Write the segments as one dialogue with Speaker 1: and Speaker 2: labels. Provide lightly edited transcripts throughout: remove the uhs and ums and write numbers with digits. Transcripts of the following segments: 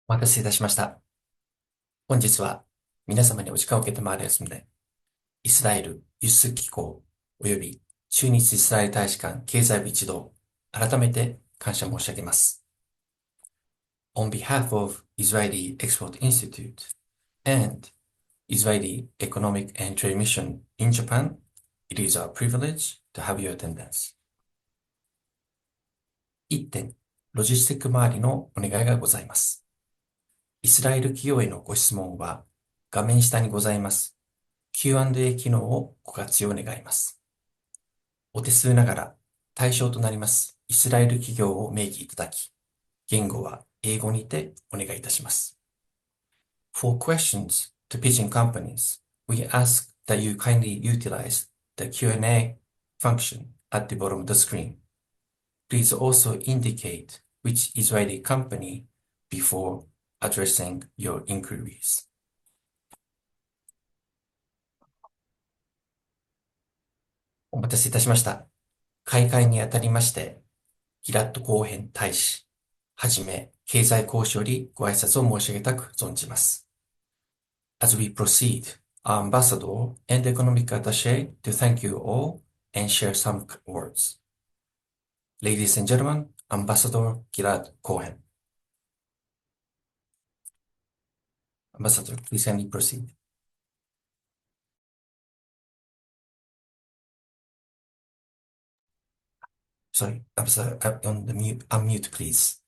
Speaker 1: お待たせいたしました。本日は皆様にお時間を受けてまいりますので、イスラエル輸出機構及び駐日イスラエル大使館経済部一同、改めて感謝申し上げます。On behalf of Israeli Export Institute and Israeli Economic and Trade Mission in Japan, it is our privilege to have your attendance. 1点、ロジスティック周りのお願いがございます。イスラエル企業へのご質問は、画面下にございます Q&A 機能をご活用願います。お手数ながら対象となりますイスラエル企業を明記いただき、言語は英語にてお願いいたします。For questions to pitching companies, we ask that you kindly utilize the Q&A function at the bottom of the screen. Please also indicate which Israeli company before addressing your inquiries. お待たせいたしました。開会にあたりまして、ギラッド後編大使、はじめ経済講師よりご挨拶を申し上げたく存じます。As we proceed, our ambassador and economic attaché to thank you all and share some words. Ladies and gentlemen, Ambassador Gilad Cohen. Ambassador, please kindly proceed. Sorry, Ambassador, on the unmute, please.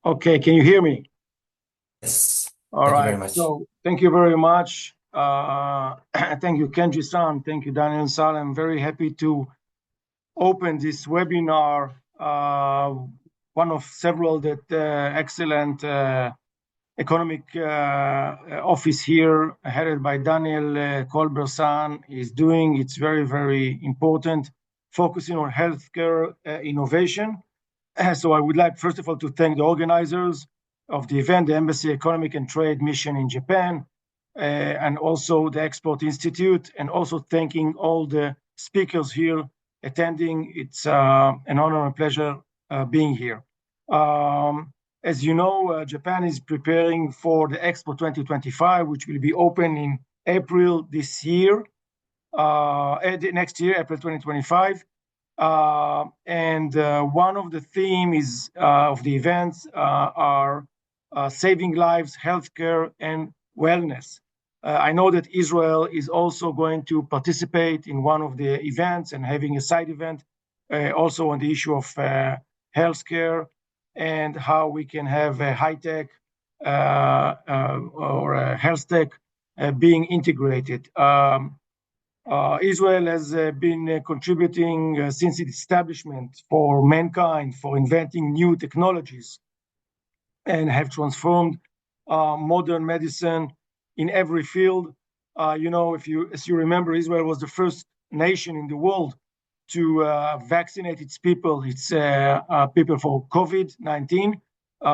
Speaker 2: Okay, can you hear me?
Speaker 1: Yes.
Speaker 2: All
Speaker 1: Thank you
Speaker 2: right.
Speaker 1: very much.
Speaker 2: So thank you very much. Thank you, Kenji-san. Thank you, Daniel-san. I'm very happy to open this webinar, one of several that excellent economic office here, headed by Daniel Kolber-san, is doing. It's very, very important, focusing on healthcare innovation. So I would like, first of all, to thank the organizers of the event, the Embassy Economic and Trade Mission in Japan, and also the Export Institute, and also thanking all the speakers here attending. It's an honor and pleasure being here. As you know, Japan is preparing for the Expo 2025, which will be open in April this year, next year, April 2025. And one of the themes of the events are saving lives, healthcare, and wellness. I know that Israel is also going to participate in one of the events and having a side event also on the issue of healthcare and how we can have a high-tech or a health tech being integrated. Israel has been contributing since its establishment for mankind, for inventing new technologies, and have transformed modern medicine in every field. As you remember, Israel was the first nation in the world to vaccinate its people for COVID-19,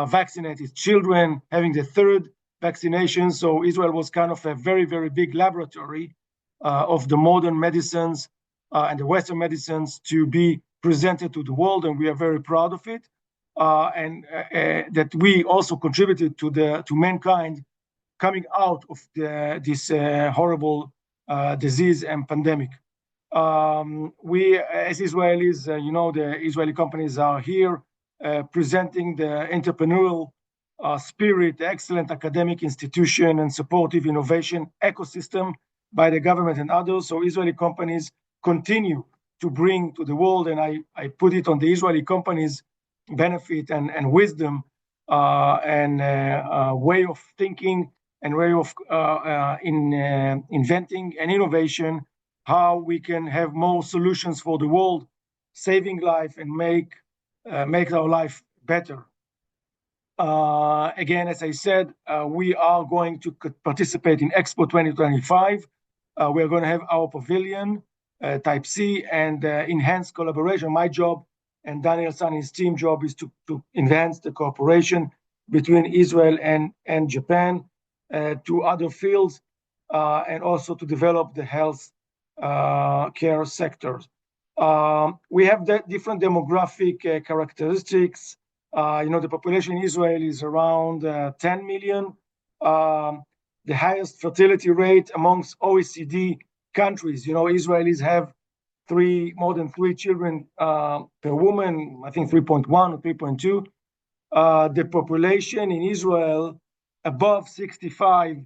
Speaker 2: vaccinate its children, having the third vaccination. So Israel was kind of a very, very big laboratory of the modern medicines and the Western medicines to be presented to the world, and we are very proud of it. And that we also contributed to mankind coming out of this horrible disease and pandemic. We, as Israelis, the Israeli companies are here presenting the entrepreneurial spirit, excellent academic institution, and supportive innovation ecosystem by the government and others. So Israeli companies continue to bring to the world, and I put it on the Israeli companies' benefit and wisdom and way of thinking and way of inventing and innovation, how we can have more solutions for the world, saving life and make our life better. Again, as I said, we are going to participate in Expo 2025. We're going to have our pavilion, Type C, and enhanced collaboration. My job and Daniel-san, his team job is to enhance the cooperation between Israel and Japan to other fields, and also to develop the health care sectors. We have different demographic characteristics. The population in Israel is around 10 million. The highest fertility rate amongst OECD countries. Israelis have more than three children per woman, I think 3.1 or 3.2. The population in Israel above 65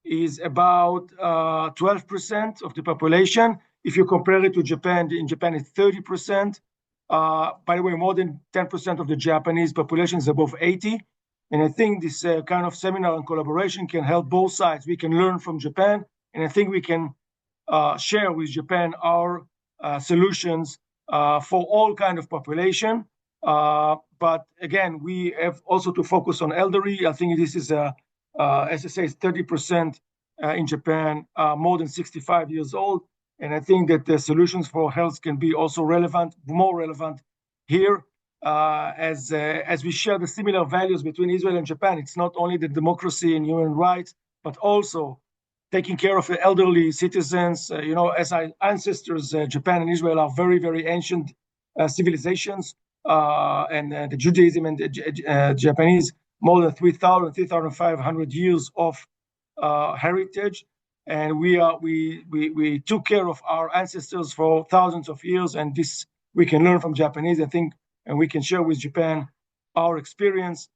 Speaker 2: is about 12% of the population. If you compare it to Japan, in Japan it's 30%. By the way, more than 10% of the Japanese population is above 80. And I think this kind of seminar and collaboration can help both sides. We can learn from Japan, and I think we can share with Japan our solutions for all kind of population. But again, we have also to focus on elderly. I think this is, as I say, 30% in Japan, more than 65 years old. And I think that the solutions for health can be also more relevant here, as we share the similar values between Israel and Japan. It's not only the democracy and human rights, but also taking care of the elderly citizens. As our ancestors, Japan and Israel are very, very ancient civilizations, and the Judaism and the Japanese, more than 3,500 years of heritage. And we took care of our ancestors for thousands of years, and this we can learn from Japanese, I think, and we can share with Japan our experience.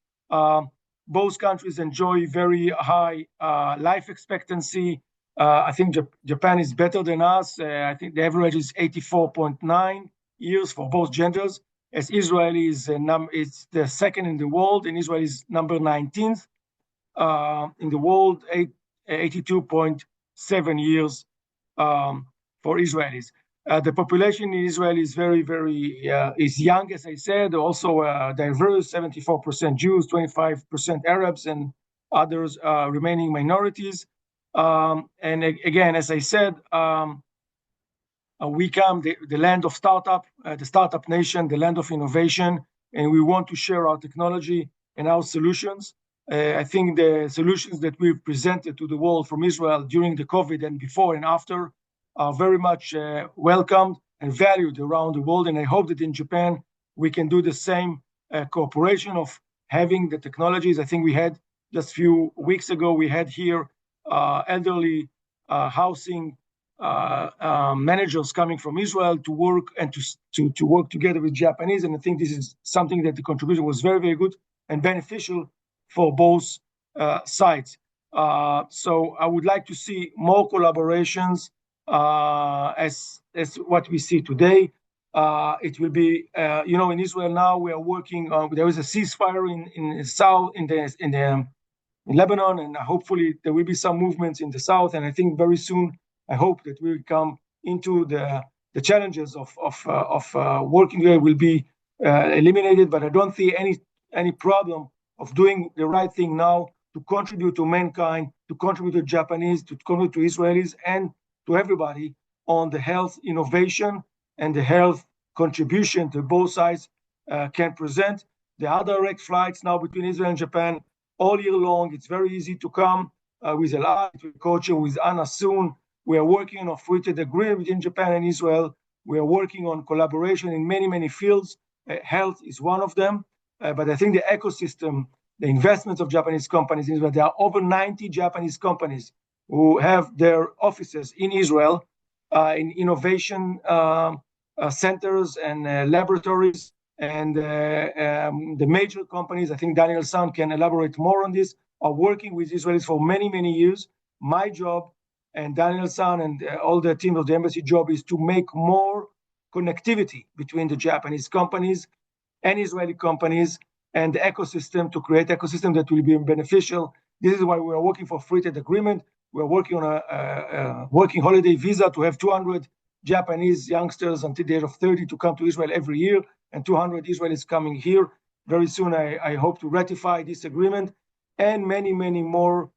Speaker 2: Both countries enjoy very high life expectancy. I think Japan is better than us. I think the average is 84.9 years for both genders, as Israel is the second in the world, and Israel is number 19th in the world, 82.7 years for Israelis. The population in Israel is very, very is young, as I said, also diverse, 74% Jews, 25% Arabs, and others remaining minorities. And again, as I said, we come the land of startup, the startup nation, the land of innovation, and we want to share our technology and our solutions. I think the solutions that we've presented to the world from Israel during the COVID and before and after are very much welcomed and valued around the world. And I hope that in Japan, we can do the same cooperation of having the technologies. I think we had just a few weeks ago, we had here elderly housing managers coming from Israel to work and to work together with Japanese. And I think this is something that the contribution was very, very good and beneficial for both sides. So I would like to see more collaborations as what we see today. It will be, in Israel now we are working on. There is a ceasefire in the south, in Lebanon, and hopefully there will be some movements in the south. And I think very soon, I hope that we will come into the challenges of working there will be eliminated. But I don't see any problem of doing the right thing now to contribute to mankind, to contribute to Japanese, to contribute to Israelis, and to everybody on the health innovation and the health contribution to both sides can present. There are direct flights now between Israel and Japan all year long. It's very easy to come with Elad, with Kocher, with Anna soon. We are working on a free trade agreement between Japan and Israel. We are working on collaboration in many, many fields. Health is one of them. But I think the ecosystem, the investments of Japanese companies in Israel, there are over 90 Japanese companies who have their offices in Israel, in innovation centers and laboratories. And the major companies, I think Daniel San can elaborate more on this, are working with Israelis for many, many years. My job and Daniel San and all the team of the embassy job is to make more connectivity between the Japanese companies and Israeli companies and the ecosystem, to create ecosystem that will be beneficial. This is why we are working for free trade agreement. We're working on a working holiday visa to have 200 Japanese youngsters until the age of 30 to come to Israel every year, and 200 Israelis coming here. Very soon, I hope to ratify this agreement and many, many more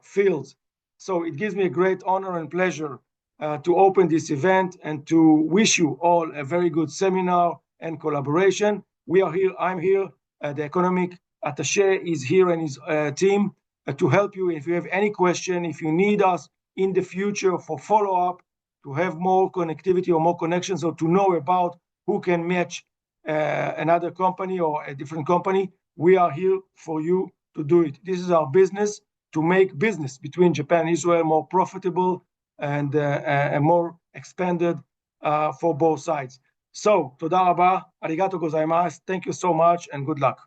Speaker 2: fields. So it gives me a great honor and pleasure to open this event and to wish you all a very good seminar and collaboration. We are here, I'm here, the economic attaché is here and his team to help you. If you have any question, if you need us in the future for follow-up, to have more connectivity or more connections, or to know about who can match another company or a different company, we are here for you to do it. This is our business, to make business between Japan and Israel more profitable and more expanded for both sides. So, toda raba, arigato gozaimasu. Thank you so much and good luck.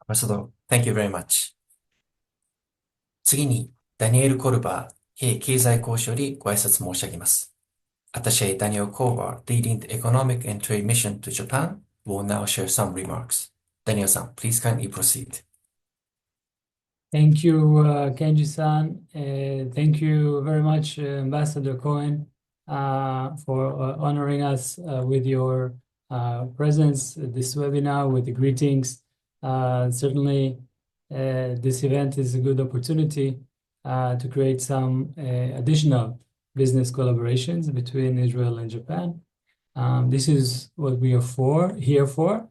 Speaker 1: Ambassador, thank you very much. 次に、ダニエル・コルバー、経済講師よりご挨拶申し上げます。Attaché Daniel Kovar, leading the Economic and Trade Mission to Japan, will now share some remarks. Daniel-san, please kindly proceed.
Speaker 3: Thank you, Kenji-san. Thank you very much, Ambassador Cohen, for honoring us with your presence at this webinar with the greetings. Certainly, this event is a good opportunity to create some additional business collaborations between Israel and Japan. This is what we are here for.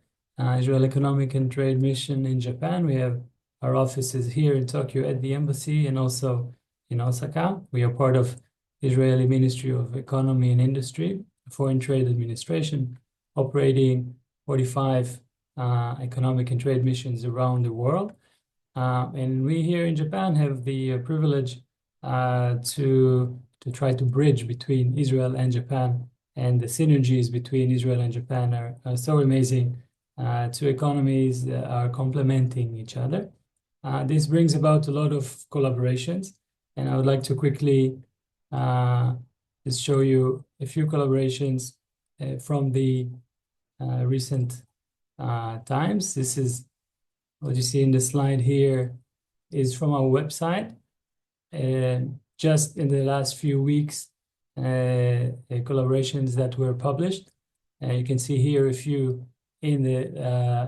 Speaker 3: Israel Economic and Trade Mission in Japan. We have our offices here in Tokyo at the embassy and also in Osaka. We are part of Israeli Ministry of Economy and Industry, Foreign Trade Administration, operating 45 economic and trade missions around the world. And we here in Japan have the privilege to try to bridge between Israel and Japan, and the synergies between Israel and Japan are so amazing. Two economies that are complementing each other. This brings about a lot of collaborations, and I would like to quickly just show you a few collaborations from the recent times. This is what you see in the slide here is from our website. Just in the last few weeks, collaborations that were published. You can see here a few in the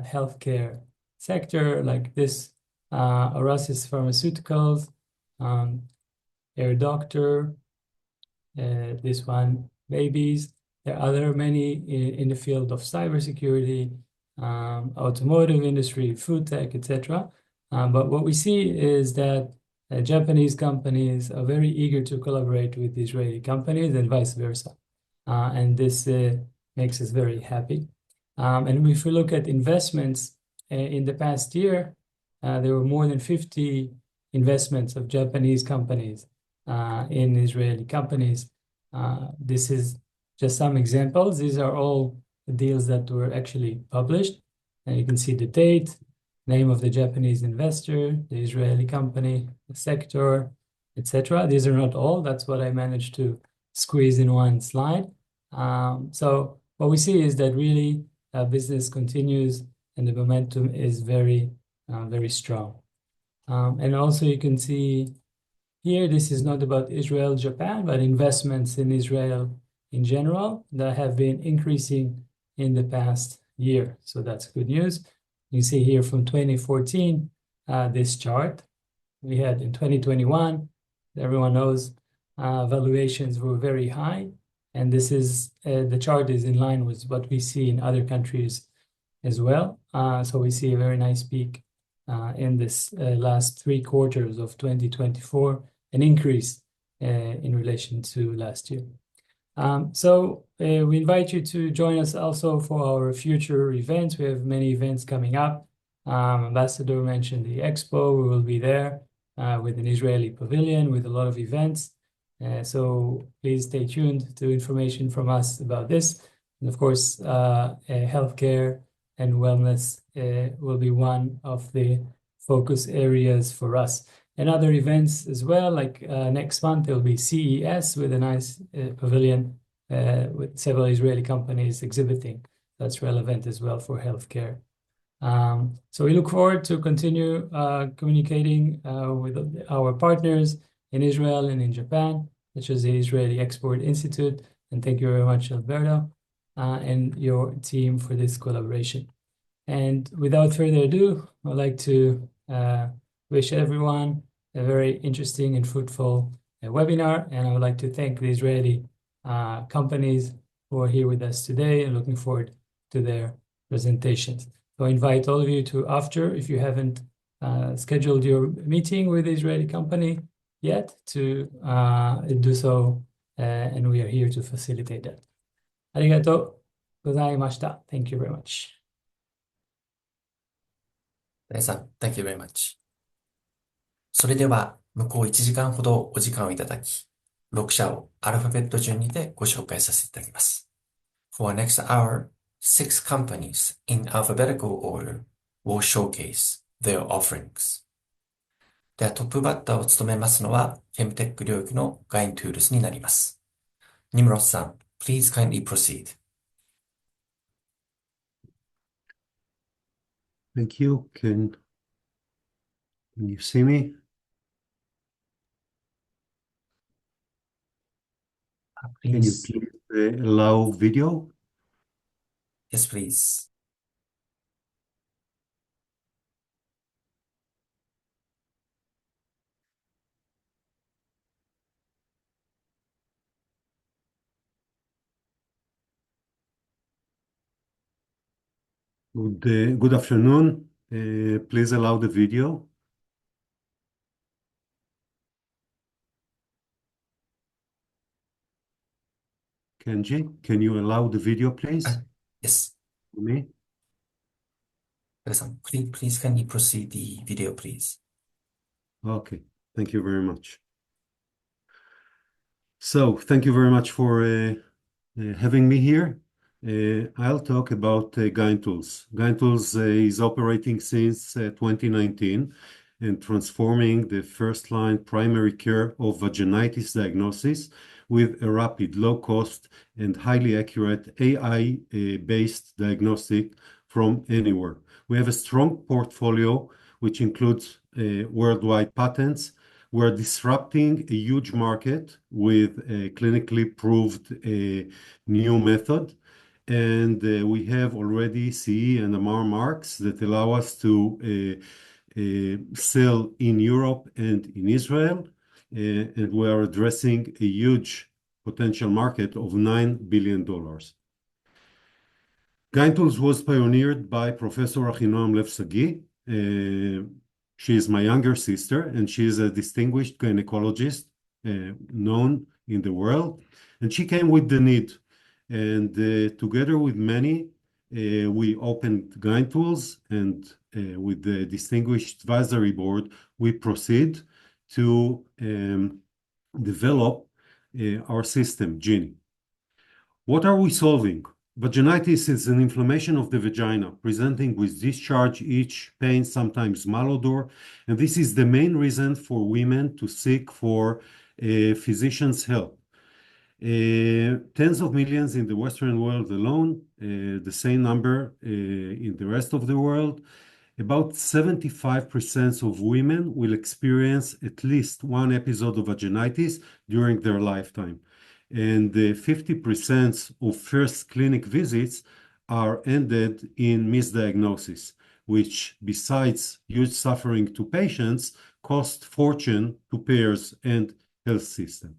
Speaker 3: healthcare sector, like this, Orasis Pharmaceuticals, Air Doctor, this one, babies. There are other many in the field of cybersecurity, automotive industry, food tech, etc. But what we see is that Japanese companies are very eager to collaborate with Israeli companies and vice versa. And this makes us very happy. And if we look at investments in the past year, there were more than 50 investments of Japanese companies in Israeli companies. This is just some examples. These are all deals that were actually published. And you can see the date, name of the Japanese investor, the Israeli company, the sector, etc. These are not all. That's what I managed to squeeze in one slide. So what we see is that really business continues and the momentum is very, very strong. And also you can see here, this is not about Israel, Japan, but investments in Israel in general that have been increasing in the past year. So that's good news. You see here from 2014, this chart we had in 2021, everyone knows valuations were very high. And this is, the chart is in line with what we see in other countries as well. So we see a very nice peak in this last 3 quarters of 2024, an increase in relation to last year. So we invite you to join us also for our future events. We have many events coming up. Ambassador mentioned the expo. We will be there with an Israeli pavilion with a lot of events. So please stay tuned to information from us about this. And of course, healthcare and wellness will be one of the focus areas for us. And other events as well, like next month, there will be CES with a nice pavilion with several Israeli companies exhibiting. That's relevant as well for healthcare. So we look forward to continue communicating with our partners in Israel and in Japan, such as the Israeli Export Institute. And thank you very much, Alberto, and your team for this collaboration. And without further ado, I'd like to wish everyone a very interesting and fruitful webinar. And I would like to thank the Israeli companies who are here with us today and looking forward to their presentations. So I invite all of you to, after, if you haven't scheduled your meeting with the Israeli company, yet to do so, and we are here to facilitate that. ありがとうございました。Thank you very much.
Speaker 1: 皆さん、Thank you very much. それでは、向こう1時間ほどお時間をいただき、6社をアルファベット順にてご紹介させていただきます。For next hour, 6 companies in alphabetical order will showcase their offerings. では、トップバッターを務めますのは、フェムテック領域のガイントゥールスになります。ニムロスさん、please kindly proceed.
Speaker 4: Thank you. Can you see me? Can you
Speaker 1: Please.
Speaker 4: please allow video?
Speaker 1: Yes, please.
Speaker 4: Good afternoon. Please allow the video. Kenji, can you allow the video, please?
Speaker 1: Yes.
Speaker 4: For me?
Speaker 1: 皆さん、please kindly proceed the video, please.
Speaker 4: Okay. Thank you very much. So, thank you very much for having me here. I'll talk about GynTools. GynTools is operating since 2019 and transforming the first-line primary care of vaginitis diagnosis with a rapid, low-cost, and highly accurate AI-based diagnostic from anywhere. We have a strong portfolio, which includes worldwide patents. We're disrupting a huge market with a clinically proved new method. And we have already CE and MR marks that allow us to sell in Europe and in Israel. And we are addressing a huge potential market of $9 billion. GynTools was pioneered by Professor Achinoam Lev-Sagi. She is my younger sister, and she is a distinguished gynecologist known in the world. And she came with the need. And together with many, we opened GynTools, and with the distinguished advisory board, we proceed to develop our system, Genie. What are we solving? Vaginitis is an inflammation of the vagina, presenting with discharge, itch, pain, sometimes malodor, and this is the main reason for women to seek for physician's help. Tens of millions in the Western world alone, the same number in the rest of the world. About 75% of women will experience at least one episode of vaginitis during their lifetime. And 50% of first clinic visits are ended in misdiagnosis, which, besides huge suffering to patients, cost fortune to payers and health system.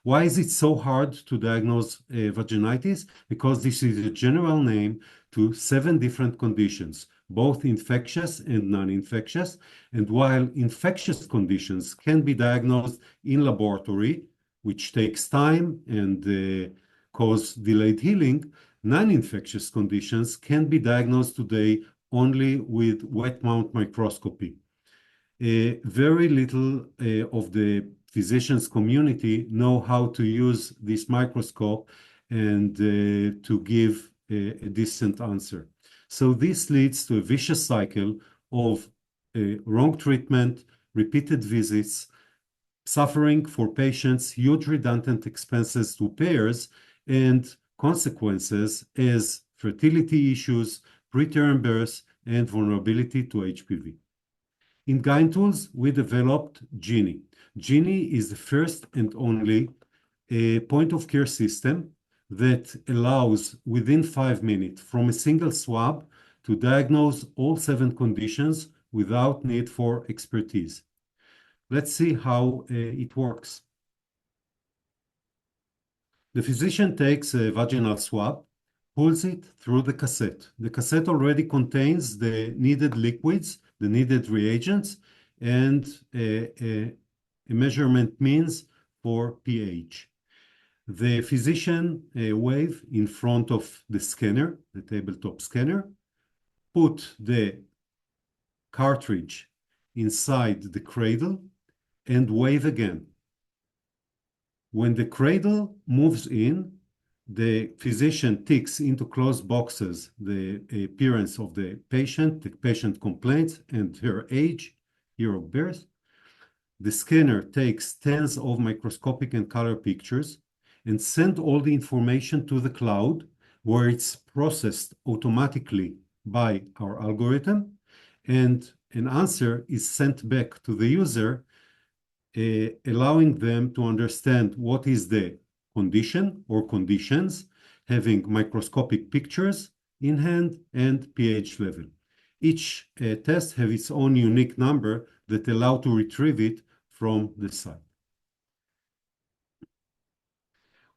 Speaker 4: Why is it so hard to diagnose vaginitis? Because this is a general name to 7 different conditions, both infectious and non-infectious. And while infectious conditions can be diagnosed in laboratory, which takes time and cause delayed healing, non-infectious conditions can be diagnosed today only with wet mount microscopy. Very little of the physicians community know how to use this microscope and to give a decent answer. So this leads to a vicious cycle of wrong treatment, repeated visits, suffering for patients, huge redundant expenses to payers, and consequences as fertility issues, preterm birth, and vulnerability to HPV. In GynTools, we developed Genie. Genie is the first and only point-of-care system that allows, within 5 minutes, from a single swab, to diagnose all 7 conditions without need for expertise. Let's see how it works. The physician takes a vaginal swab, pulls it through the cassette. The cassette already contains the needed liquids, the needed reagents, and a measurement means for pH. The physician wave in front of the scanner, the tabletop scanner, put the cartridge inside the cradle and wave again. When the cradle moves in, the physician ticks into closed boxes the appearance of the patient complaints, and her age, year of birth. The scanner takes tens of microscopic and color pictures and sends all the information to the cloud, where it's processed automatically by our algorithm, and an answer is sent back to the user, allowing them to understand what is the condition or conditions, having microscopic pictures in hand and pH level. Each test has its own unique number that allow to retrieve it from the site.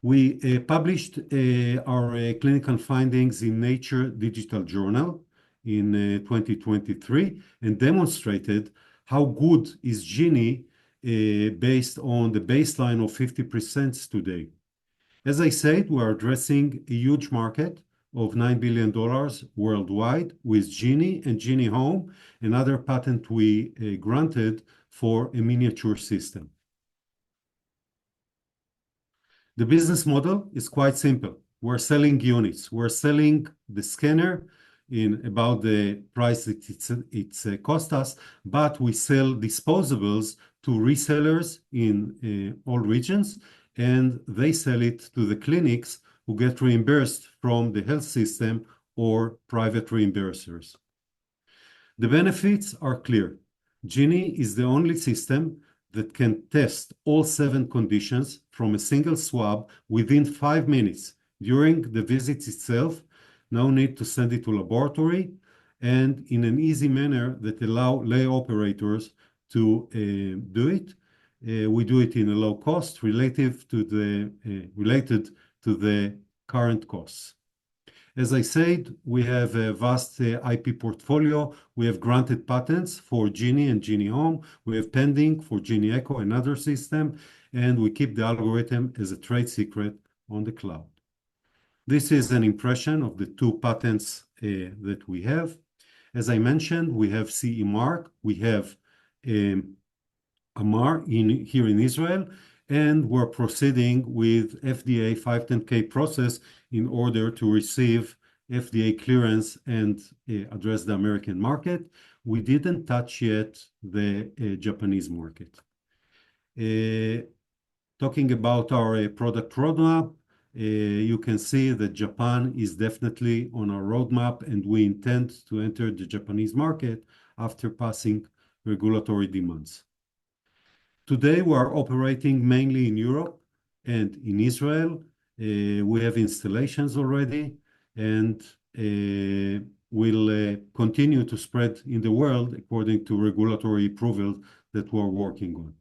Speaker 4: We published our clinical findings in Nature Digital Journal in 2023 and demonstrated how good is Genie based on the baseline of 50% today. As I said, we are addressing a huge market of $9 billion worldwide with Genie and Genie Home, another patent we granted for a miniature system. The business model is quite simple. We're selling units. We're selling the scanner in about the price that it's cost us, but we sell disposables to resellers in all regions, and they sell it to the clinics who get reimbursed from the health system or private reimbursers. The benefits are clear. Genie is the only system that can test all 7 conditions from a single swab within 5 minutes during the visit itself. No need to send it to laboratory, and in an easy manner that allow lay operators to do it. We do it in a low cost related to the current costs. As I said, we have a vast IP portfolio. We have granted patents for Genie and Genie Home. We have pending for Genie Echo, another system, and we keep the algorithm as a trade secret on the cloud. This is an impression of the 2 patents that we have. As I mentioned, we have CE mark, we have AMAR here in Israel, and we're proceeding with FDA 510(k) process in order to receive FDA clearance and address the American market. We didn't touch yet the Japanese market. Talking about our product roadmap, you can see that Japan is definitely on our roadmap, and we intend to enter the Japanese market after passing regulatory demands. Today, we are operating mainly in Europe and in Israel. We have installations already, and we'll continue to spread in the world according to regulatory approval that we're working on.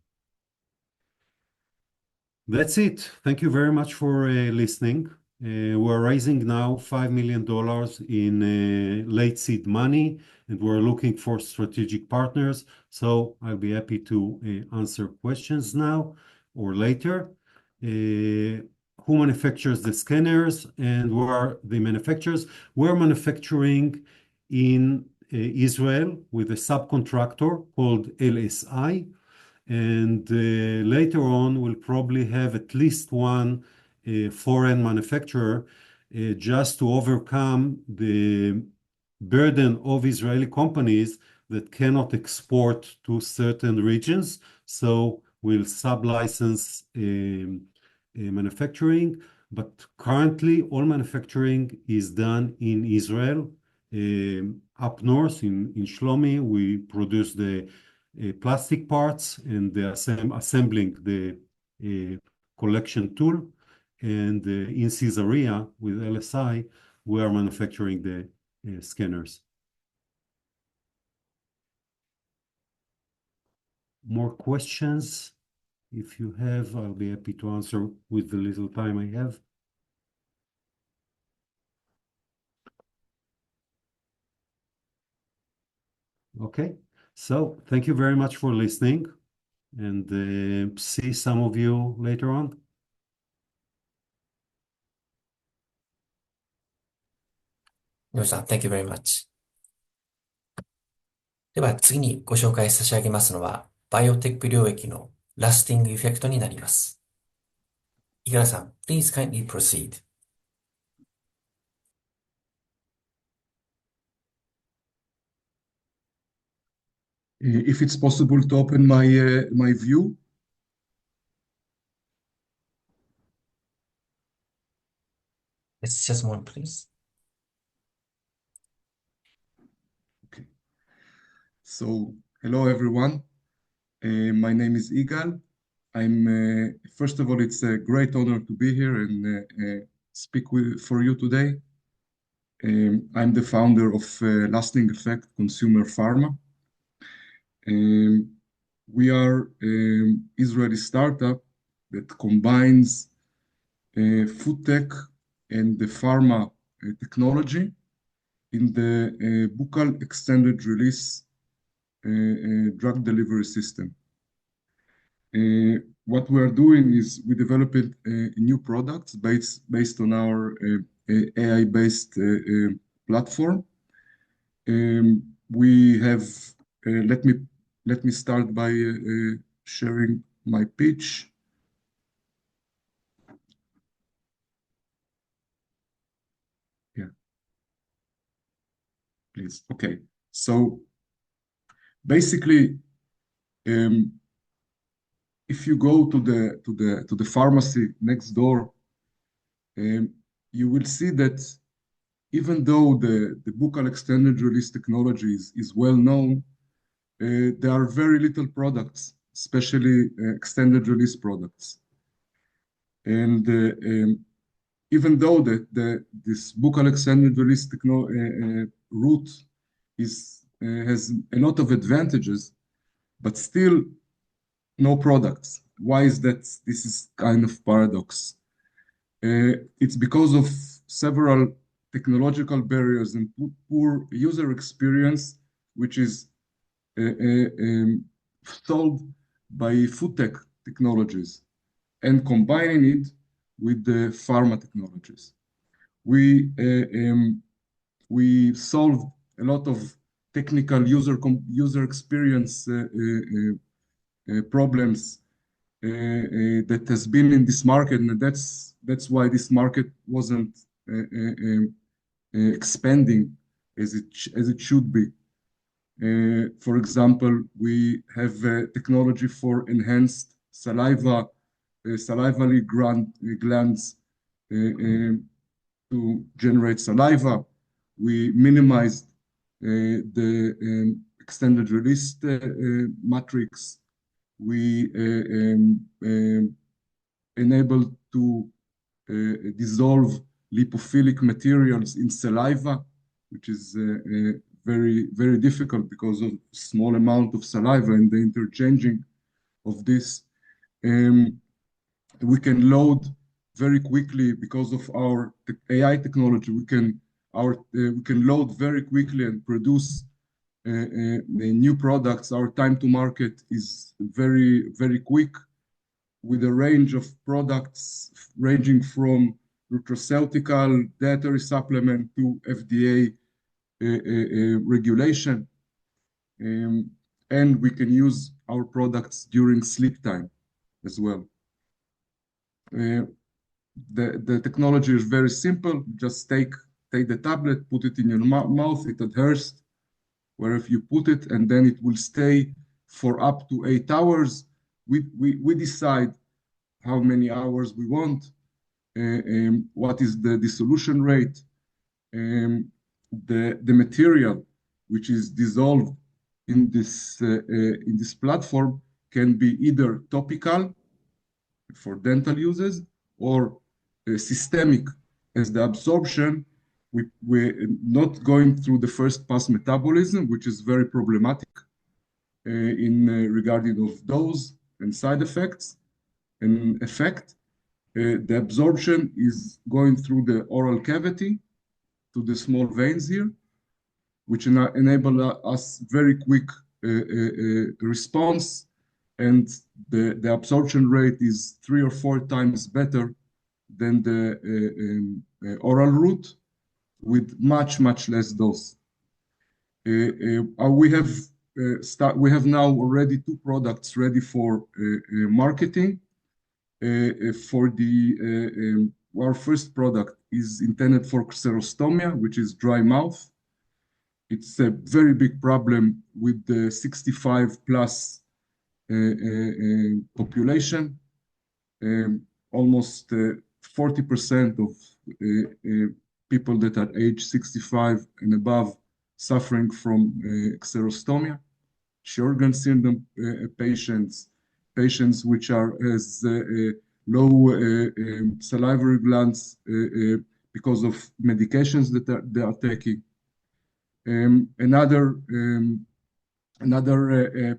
Speaker 4: That's it. Thank you very much for listening. We're raising now $5 million in late seed money, and we're looking for strategic partners. So I'll be happy to answer questions now or later. Who manufactures the scanners and where are the manufacturers? We're manufacturing in Israel with a subcontractor called LSI. And later on, we'll probably have at least one foreign manufacturer just to overcome the burden of Israeli companies that cannot export to certain regions. So we'll sub-license manufacturing, but currently all manufacturing is done in Israel. Up north in Shlomi, we produce the plastic parts and the assembling the collection tool. And in Caesarea with LSI, we are manufacturing the scanners. More questions? If you have, I'll be happy to answer with the little time I have. Okay, so thank you very much for listening. and see some of you later on.
Speaker 1: みのりさん、Thank you very much. では次にご紹介差し上げますのは、バイオテック領域のラスティングエフェクトになります。五十嵐さん、Please kindly proceed.
Speaker 5: If it's possible to open my view.
Speaker 1: Yes, just a moment, please.
Speaker 5: Okay. So, hello everyone. My name is Igal. First of all, it's a great honor to be here and speak for you today. I'm the founder of Lasting Effect Consumer Pharma. We are an Israeli startup that combines food tech and the pharma technology in the buccal extended release drug delivery system. What we are doing is we developed new products based on our AI-based platform. We have let me start by sharing my pitch. Yeah, please. Okay. So basically, if you go to the pharmacy next door, you will see that even though the buccal extended release technology is well known, there are very little products, especially extended release products. And even though this buccal extended release route has a lot of advantages, but still no products. Why is that? This is kind of paradox. It's because of several technological barriers and poor user experience, which is solved by food tech technologies and combining it with the pharma technologies. We solved a lot of technical user experience problems that has been in this market, and that's why this market wasn't expanding as it should be. For example, we have technology for enhanced salivary glands to generate saliva. We minimized the extended release matrix. We enabled to dissolve lipophilic materials in saliva, which is very, very difficult because of small amount of saliva and the interchanging of this. We can load very quickly because of our AI technology. We can load very quickly and produce new products. Our time to market is very, very quick, with a range of products ranging from nutraceutical dietary supplement to FDA regulation. And we can use our products during sleep time as well. The technology is very simple. Just take the tablet, put it in your mouth, it adheres wherever you put it, and then it will stay for up to 8 hours. We decide how many hours we want, what is the dissolution rate. The material which is dissolved in this platform can be either topical for dental uses or systemic, as the absorption we're not going through the first pass metabolism, which is very problematic in regarding of dose and side effects and effect. The absorption is going through the oral cavity to the small veins here, which enable us very quick response and the absorption rate is 3 or 4 times better than the oral route with much, much less dose. We have now already 2 products ready for marketing. Our first product is intended for xerostomia, which is dry mouth. It's a very big problem with the 65 plus population. Almost 40% of people that are age 65 and above suffering from xerostomia. Sjogren's syndrome patients which are as low salivary glands because of medications that they are taking. Another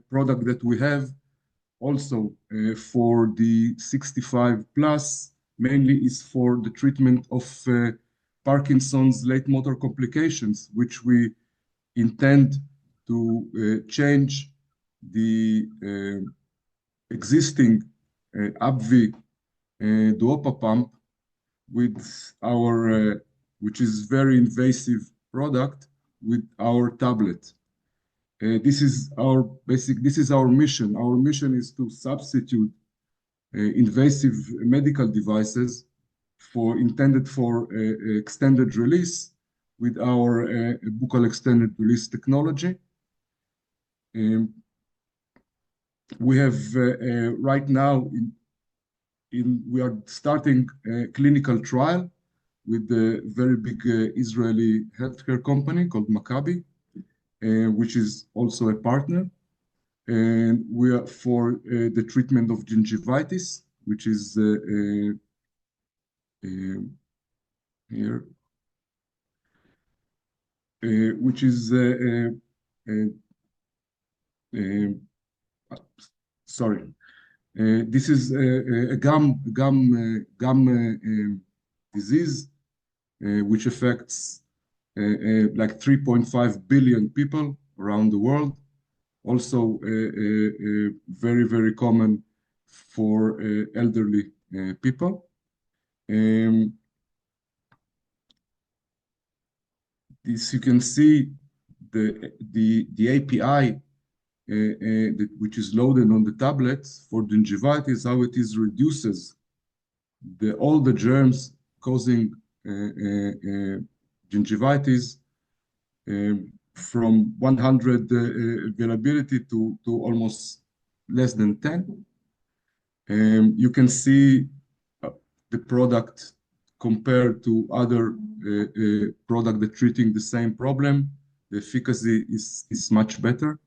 Speaker 5: product that we have also for the 65 plus mainly is for the treatment of Parkinson's late motor complications, which we intend to change the existing AbbVie Duopa pump with our, which is very invasive product, with our tablet. This is our mission. Our mission is to substitute invasive medical devices intended for extended release with our buccal extended release technology. We have right now we are starting a clinical trial with a very big Israeli healthcare company called Maccabi, which is also a partner. And we are for the treatment of gingivitis, which is here, which is sorry. This is a gum disease which affects like 3.5 billion people around the world. Also very, very common for elderly people. This you can see the API which is loaded on the tablets for gingivitis, how it is reduces all the germs causing gingivitis from 100 availability to almost less than 10. You can see the product compared to other product that treating the same problem. The efficacy is much better.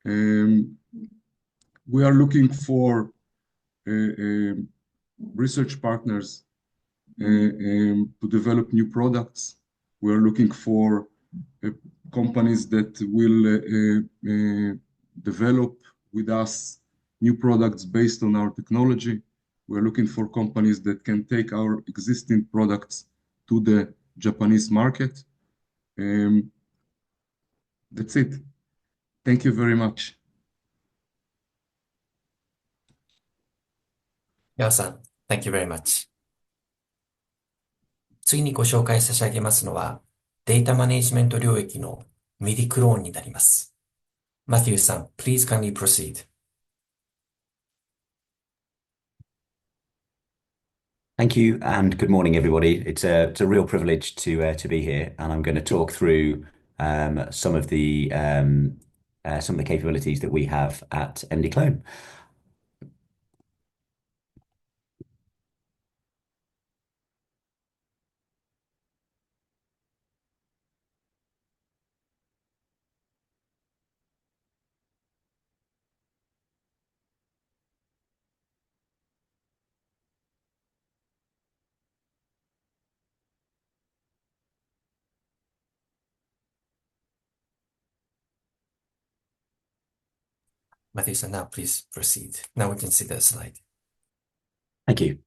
Speaker 5: We are looking for research partners to develop new products. We are looking for companies that will develop with us new products based on our technology. We're looking for companies that can take our existing products to the Japanese market. That's it. Thank you very much.
Speaker 1: ヤオさん、Thank you very much. 次にご紹介差し上げますのは、データマネジメント領域のミディクローンになります。マティウスさん、please kindly proceed.
Speaker 6: Thank you and good morning, everybody. It's a real privilege to be here, and I'm going to talk through some of the capabilities that we have at MDClone.
Speaker 1: Matthew, now please proceed. Now we can see the slide.
Speaker 6: Thank you.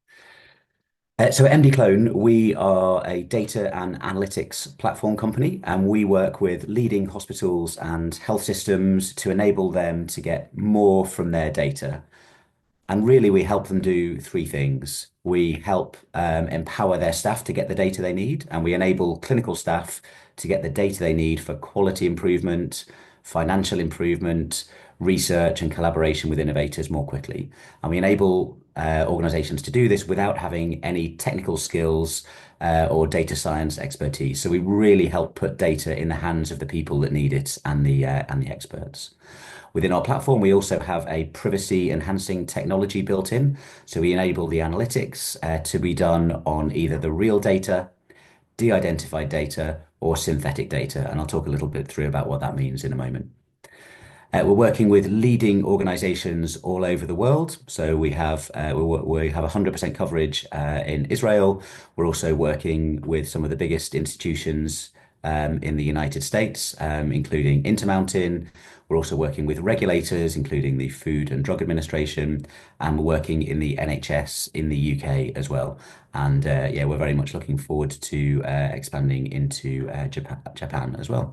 Speaker 6: So at MD Clone, we are a data and analytics platform company, and we work with leading hospitals and health systems to enable them to get more from their data. And really, we help them do three things. We help empower their staff to get the data they need, and we enable clinical staff to get the data they need for quality improvement, financial improvement, research, and collaboration with innovators more quickly. And we enable organizations to do this without having any technical skills or data science expertise. So we really help put data in the hands of the people that need it and the experts. Within our platform, we also have a privacy enhancing technology built in. So we enable the analytics to be done on either the real data, de-identified data, or synthetic data. And I'll talk a little bit through about what that means in a moment. We're working with leading organizations all over the world. So we have 100% coverage in Israel. We're also working with some of the biggest institutions in the United States, including Intermountain. We're also working with regulators, including the Food and Drug Administration, and we're working in the NHS in the UK as well. And yeah, we're very much looking forward to expanding into Japan as well.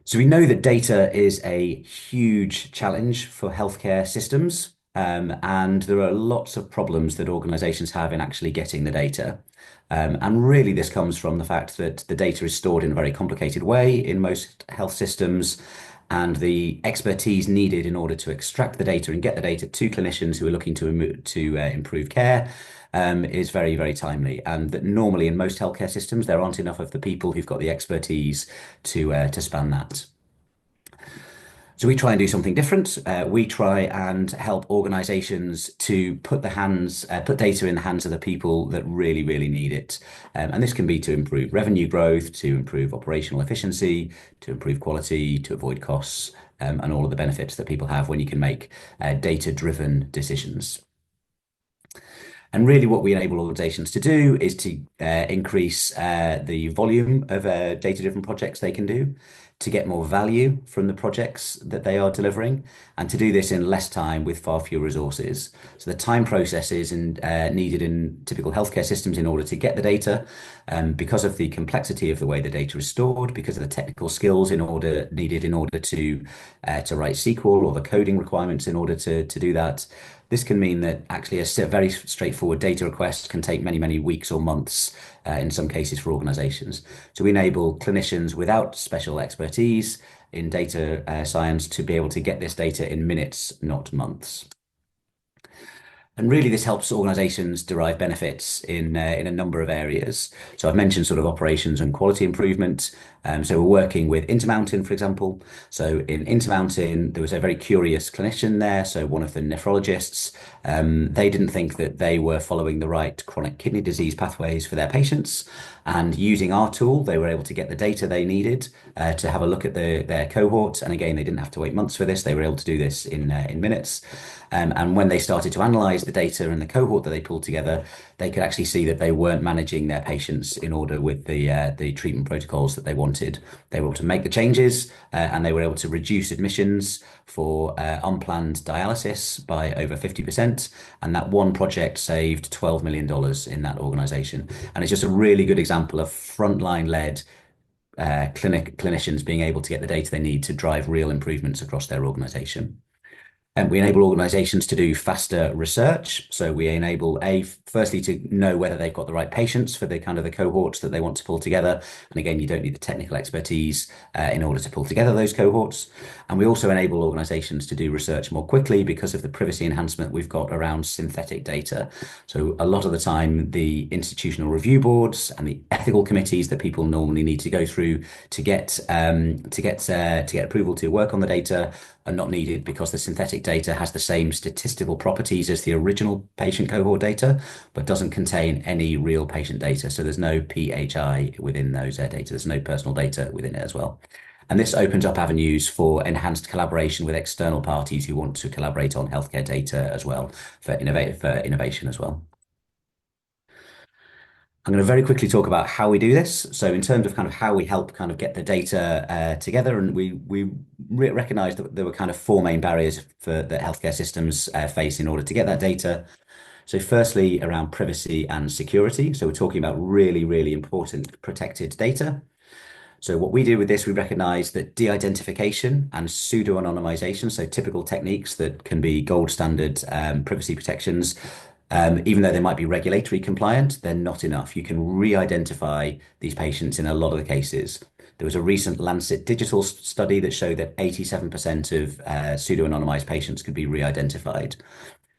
Speaker 6: So we know that data is a huge challenge for healthcare systems, and there are lots of problems that organizations have in actually getting the data. And really, this comes from the fact that the data is stored in a very complicated way in most health systems, and the expertise needed in order to extract the data and get the data to clinicians who are looking to improve care is very, very timely. And that normally in most healthcare systems, there aren't enough of the people who've got the expertise to span that. So we try and do something different. We try and help organizations to put data in the hands of the people that really, really need it. And this can be to improve revenue growth, to improve operational efficiency, to improve quality, to avoid costs, and all of the benefits that people have when you can make data-driven decisions. And really what we enable organizations to do is to increase the volume of data-driven projects they can do, to get more value from the projects that they are delivering, and to do this in less time with far fewer resources. So the time processes needed in typical healthcare systems in order to get the data, because of the complexity of the way the data is stored, because of the technical skills needed in order to write SQL, or the coding requirements in order to do that. This can mean that actually a very straightforward data request can take many, many weeks or months in some cases for organizations. So we enable clinicians without special expertise in data science to be able to get this data in minutes, not months. And really, this helps organizations derive benefits in a number of areas. So I've mentioned sort of operations and quality improvement. So we're working with Intermountain, for example. So in Intermountain, there was a very curious clinician there. So one of the nephrologists, they didn't think that they were following the right chronic kidney disease pathways for their patients. And using our tool, they were able to get the data they needed to have a look at their cohort. And again, they didn't have to wait months for this. They were able to do this in minutes. And when they started to analyze the data and the cohort that they pulled together, they could actually see that they weren't managing their patients in order with the treatment protocols that they wanted. They were able to make the changes, and they were able to reduce admissions for unplanned dialysis by over 50%. And that one project saved $12 million in that organization. And it's just a really good example of frontline led clinicians being able to get the data they need to drive real improvements across their organization. And we enable organizations to do faster research. So we enable firstly to know whether they've got the right patients for the kind of the cohorts that they want to pull together. And again, you don't need the technical expertise in order to pull together those cohorts. And we also enable organizations to do research more quickly because of the privacy enhancement we've got around synthetic data. So a lot of the time, the institutional review boards and the ethical committees that people normally need to go through to get approval to work on the data are not needed because the synthetic data has the same statistical properties as the original patient cohort data, but doesn't contain any real patient data. So there's no PHI within those data. There's no personal data within it as well. And this opens up avenues for enhanced collaboration with external parties who want to collaborate on healthcare data as well for innovation as well. I'm going to very quickly talk about how we do this. So in terms of kind of how we help kind of get the data together, and we recognize that there were kind of four main barriers that healthcare systems face in order to get that data. So firstly, around privacy and security. So we're talking about really, really important protected data. So what we do with this, we recognize that de-identification and pseudo-anonymization, so typical techniques that can be gold standard privacy protections, even though they might be regulatory compliant, they're not enough. You can re-identify these patients in a lot of the cases. There was a recent Lancet Digital study that showed that 87% of pseudo-anonymized patients could be re-identified.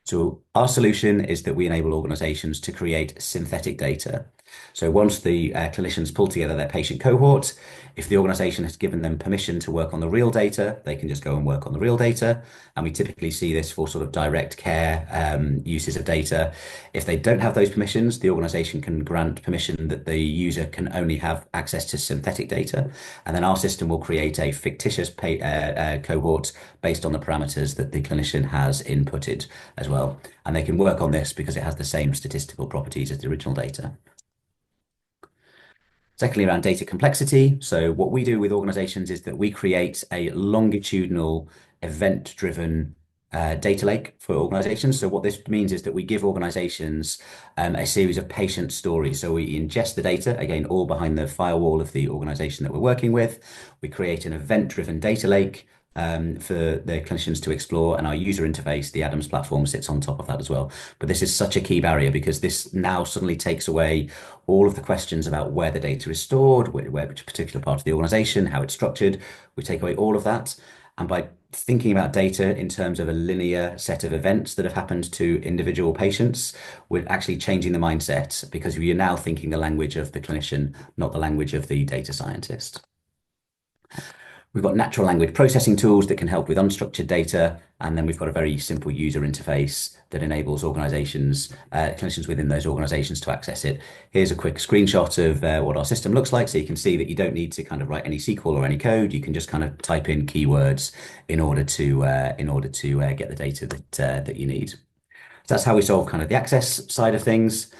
Speaker 6: So our solution is that we enable organizations to create synthetic data. So once the clinicians pull together their patient cohort, if the organization has given them permission to work on the real data, they can just go and work on the real data. And we typically see this for sort of direct care uses of data. If they don't have those permissions, the organization can grant permission that the user can only have access to synthetic data. And then our system will create a fictitious cohort based on the parameters that the clinician has inputted as well. And they can work on this because it has the same statistical properties as the original data. Secondly, around data complexity. So what we do with organizations is that we create a longitudinal event-driven data lake for organizations. So what this means is that we give organizations a series of patient stories. So we ingest the data, again, all behind the firewall of the organization that we're working with. We create an event-driven data lake for the clinicians to explore, and our user interface, the Adams platform, sits on top of that as well. But this is such a key barrier because this now suddenly takes away all of the questions about where the data is stored, which particular part of the organization, how it's structured. We take away all of that. And by thinking about data in terms of a linear set of events that have happened to individual patients, we're actually changing the mindset because we are now thinking the language of the clinician, not the language of the data scientist. We've got natural language processing tools that can help with unstructured data. And then we've got a very simple user interface that enables organizations, clinicians within those organizations to access it. Here's a quick screenshot of what our system looks like. So you can see that you don't need to kind of write any SQL or any code. You can just kind of type in keywords in order to get the data that you need. So that's how we solve kind of the access side of things.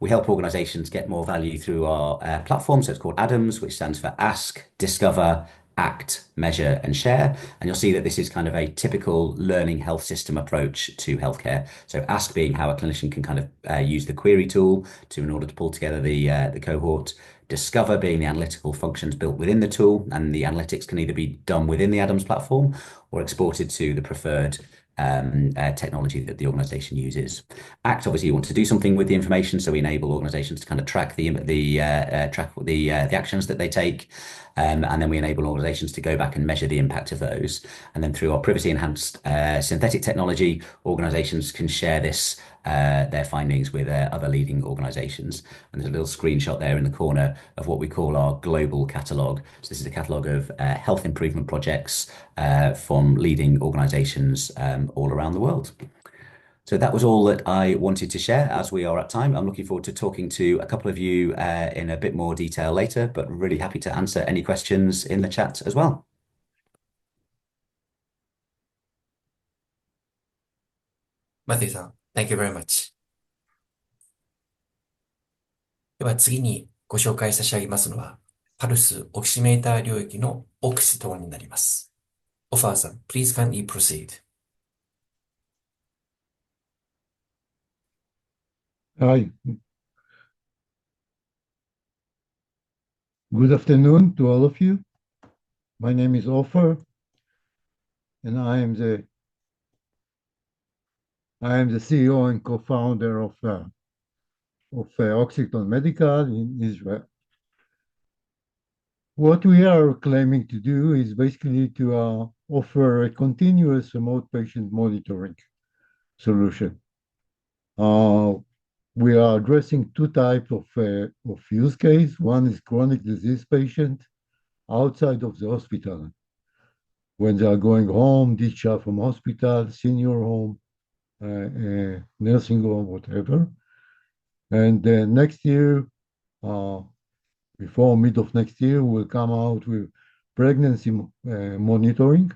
Speaker 6: We help organizations get more value through our platform. So it's called Adams, which stands for Ask, Discover, Act, Measure, and Share. And you'll see that this is kind of a typical learning health system approach to healthcare. So Ask being how a clinician can kind of use the query tool in order to pull together the cohort. Discover being the analytical functions built within the tool, and the analytics can either be done within the Adams platform or exported to the preferred technology that the organization uses. Act, obviously, you want to do something with the information, so we enable organizations to kind of track the actions that they take, and then we enable organizations to go back and measure the impact of those. And then through our privacy enhanced synthetic technology, organizations can share this their findings with other leading organizations. And there's a little screenshot there in the corner of what we call our global catalog. So this is a catalog of health improvement projects from leading organizations all around the world. So that was all that I wanted to share as we are at time. I'm looking forward to talking to a couple of you in a bit more detail later, but really happy to answer any questions in the chat as well.
Speaker 1: Matthew-san, Thank you very much. では次にご紹介差し上げますのは、パルスオキシメーター領域のオキシトーンになります。オファーさん、please kindly proceed.
Speaker 7: Hi. Good afternoon to all of you. My name is Ofer, and I am the CEO and co-founder of Oxyton Medical in Israel. What we are claiming to do is basically to offer a continuous remote patient monitoring solution. We are addressing two types of use case. One is chronic disease patient outside of the hospital, when they are going home, discharged from hospital, senior home, nursing home, whatever. And next year, before mid of next year, we'll come out with pregnancy monitoring.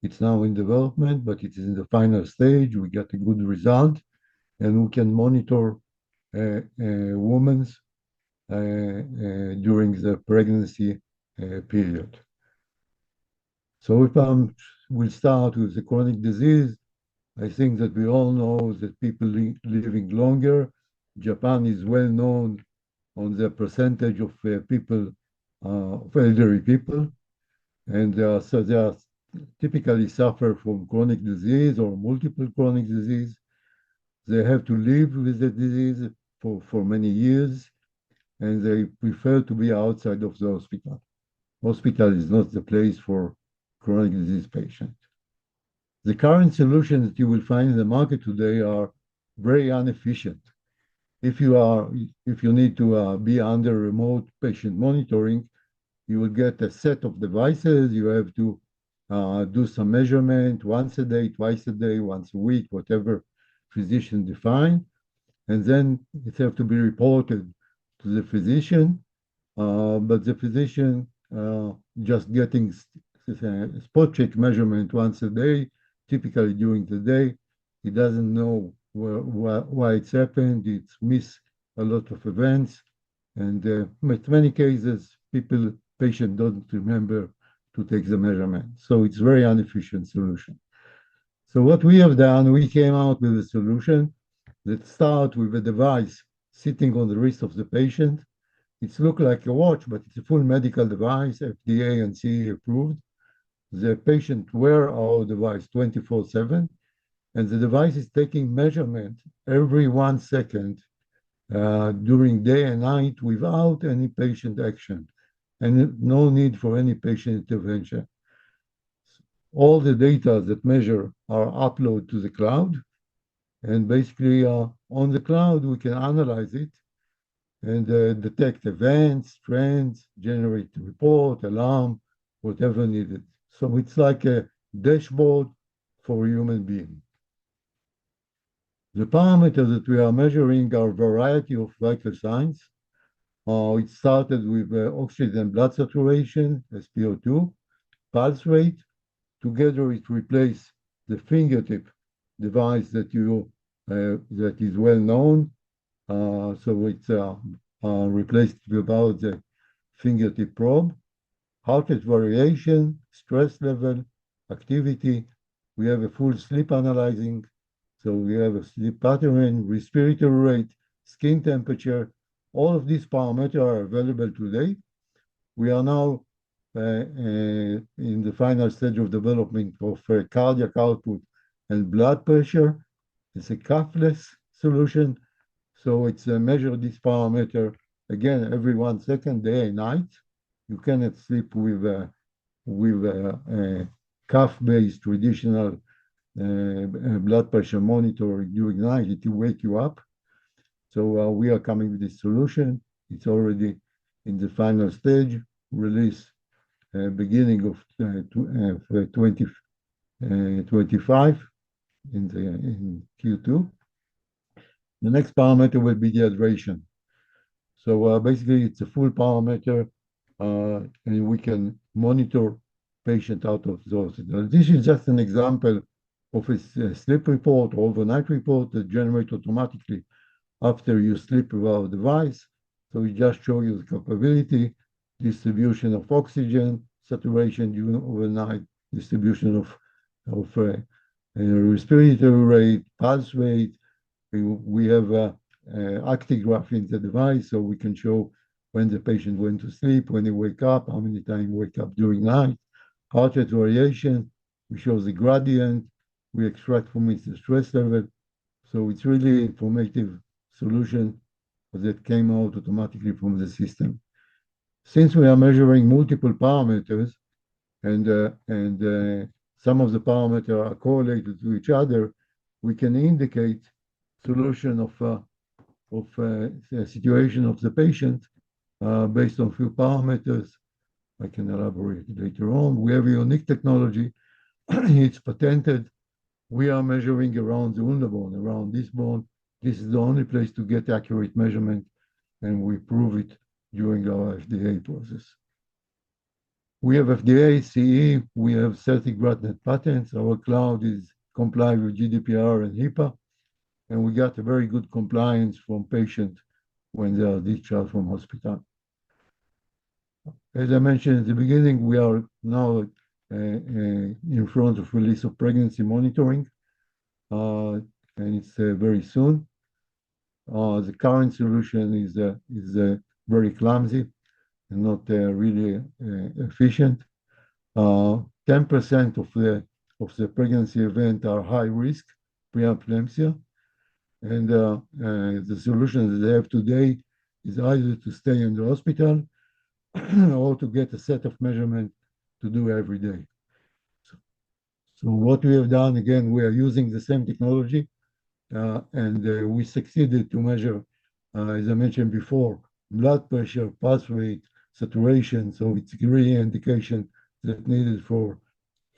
Speaker 7: It's now in development, but it is in the final stage. We got a good result, and we can monitor women during the pregnancy period. So if we'll start with the chronic disease, I think that we all know that people living longer. Japan is well known on the percentage of people, of elderly people, and so they are typically suffer from chronic disease or multiple chronic disease. They have to live with the disease for many years, and they prefer to be outside of the hospital. Hospital is not the place for chronic disease patients. The current solutions that you will find in the market today are very inefficient. If you need to be under remote patient monitoring, you will get a set of devices. You have to do some measurement once a day, twice a day, once a week, whatever physician define, and then it have to be reported to the physician. But the physician just getting spot check measurement once a day, typically during the day. He doesn't know why it's happened. It's missed a lot of events. And in many cases, patient don't remember to take the measurement. So it's very inefficient solution. So what we have done, we came out with a solution that start with a device sitting on the wrist of the patient. It's look like a watch, but it's a full medical device, FDA and CE approved. The patient wear our device 24/7, and the device is taking measurement every 1 second during day and night without any patient action and no need for any patient intervention. All the data that measure are uploaded to the cloud, and basically on the cloud we can analyze it and detect events, trends, generate a report, alarm, whatever needed. So it's like a dashboard for a human being. The parameters that we are measuring are a variety of vital signs. It started with oxygen blood saturation, SpO2, pulse rate. Together it replaced the fingertip device that is well known. So it's replaced without the fingertip probe. Heart rate variation, stress level, activity. We have a full sleep analyzing. So we have a sleep pattern, respiratory rate, skin temperature. All of these parameters are available today. We are now in the final stage of development of cardiac output and blood pressure. It's a cuffless solution. So it's measure this parameter again every 1 second, day and night. You cannot sleep with a cuff-based traditional blood pressure monitor during night. It will wake you up. So we are coming with this solution. It's already in the final stage, release beginning of 2025 in Q2. The next parameter will be the hydration. So basically, it's a full parameter, and we can monitor patient out of those. This is just an example of a sleep report or overnight report that generates automatically after you sleep with our device. So we just show you the capability, distribution of oxygen, saturation during overnight, distribution of respiratory rate, pulse rate. We have actigraph in the device, so we can show when the patient went to sleep, when he wake up, how many times he wake up during night. Heart rate variation, we show the gradient, we extract from it the stress level. So it's really informative solution that came out automatically from the system. Since we are measuring multiple parameters and some of the parameters are correlated to each other, we can indicate solution of the situation of the patient based on few parameters. I can elaborate later on. We have a unique technology. It's patented. We are measuring around the ulna-bone, around this bone. This is the only place to get accurate measurement, and we prove it during our FDA process. We have FDA, CE, we have 30 granted patents. Our cloud is compliant with GDPR and HIPAA, and we got a very good compliance from patients when they are discharged from hospital. As I mentioned at the beginning, we are now in front of release of pregnancy monitoring. and it's very soon. The current solution is very clumsy and not really efficient. 10% of the pregnancy event are high risk preeclampsia, and the solution that they have today is either to stay in the hospital or to get a set of measurements to do every day. So what we have done, again, we are using the same technology, and we succeeded to measure, as I mentioned before, blood pressure, pulse rate, saturation. So it's really an indication that needed for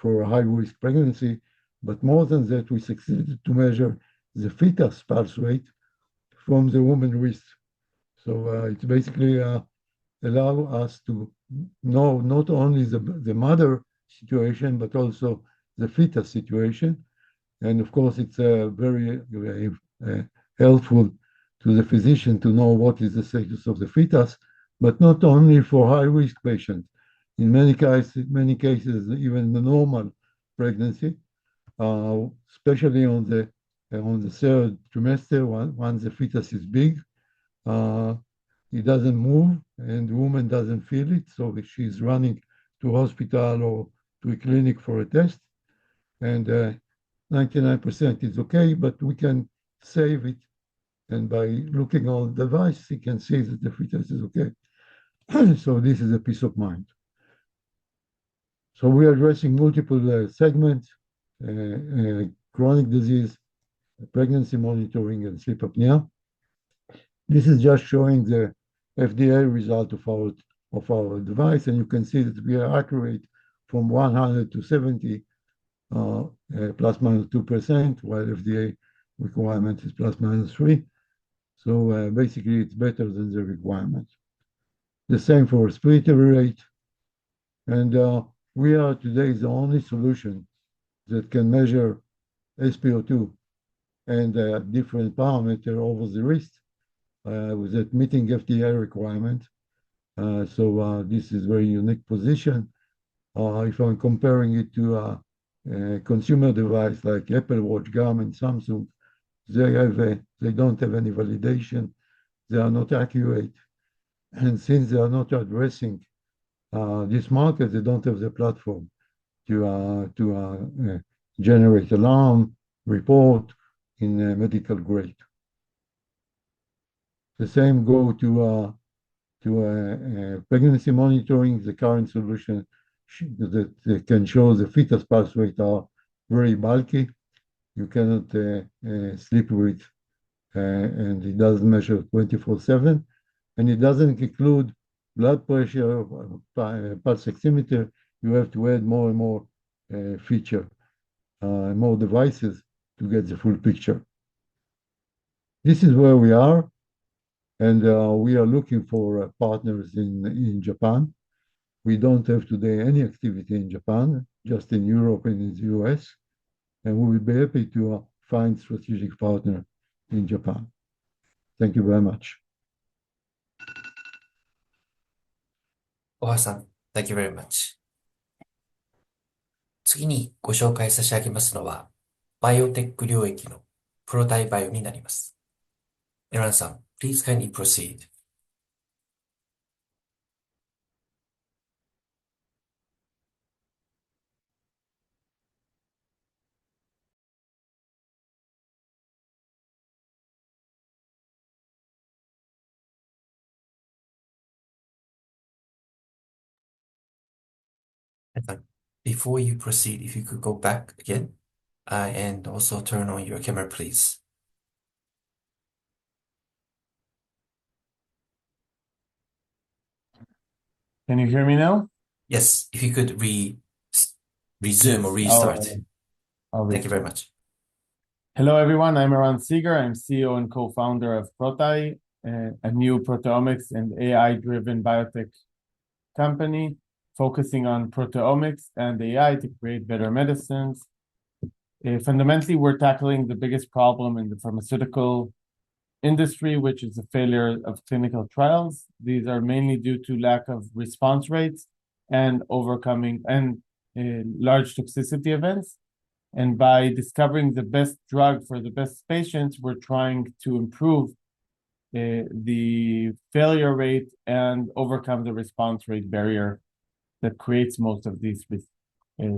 Speaker 7: a high-risk pregnancy. But more than that, we succeeded to measure the fetus pulse rate from the woman wrist. So it's basically allow us to know not only the mother situation, but also the fetus situation. And of course, it's very helpful to the physician to know what is the status of the fetus, but not only for high-risk patients. In many cases, even the normal pregnancy, especially on the third trimester, once the fetus is big, it doesn't move and the woman doesn't feel it. So she's running to hospital or to a clinic for a test. And 99% is okay, but we can save it. And by looking on the device, you can see that the fetus is okay. So this is a peace of mind. So we are addressing multiple segments, chronic disease, pregnancy monitoring, and sleep apnea. This is just showing the FDA result of our device, and you can see that we are accurate from 100 to 70, plus minus 2%, while FDA requirement is plus minus 3. So basically, it's better than the requirement. The same for respiratory rate. And we are today the only solution that can measure SpO2 and different parameter over the wrist without meeting FDA requirement. So this is very unique position. If I'm comparing it to a consumer device like Apple Watch, Garmin, Samsung, they don't have any validation. They are not accurate. And since they are not addressing this market, they don't have the platform to generate alarm, report in medical grade. The same go to pregnancy monitoring. The current solution that can show the fetus pulse rate are very bulky. You cannot sleep with, and it doesn't measure 24/7, and it doesn't include blood pressure, pulse oximeter. You have to add more and more feature, more devices to get the full picture. This is where we are, and we are looking for partners in Japan. We don't have today any activity in Japan, just in Europe and in the US, and we will be happy to find strategic partner in Japan. Thank you very much.
Speaker 1: Awesome. Thank you very much. 次にご紹介差し上げますのは、バイオテック領域のプロタイバイオになります。エランさん、please kindly proceed. Before you proceed, if you could go back again, and also turn on your camera, please.
Speaker 8: Can you hear me now?
Speaker 1: Yes, if you could resume or restart. Thank you very much.
Speaker 8: Hello, everyone. I'm Eran Seeger. I'm CEO and co-founder of Protai, a new proteomics and AI-driven biotech company focusing on proteomics and AI to create better medicines. Fundamentally, we're tackling the biggest problem in the pharmaceutical industry, which is the failure of clinical trials. These are mainly due to lack of response rates and overcoming and large toxicity events. And by discovering the best drug for the best patients, we're trying to improve the failure rate and overcome the response rate barrier that creates most of these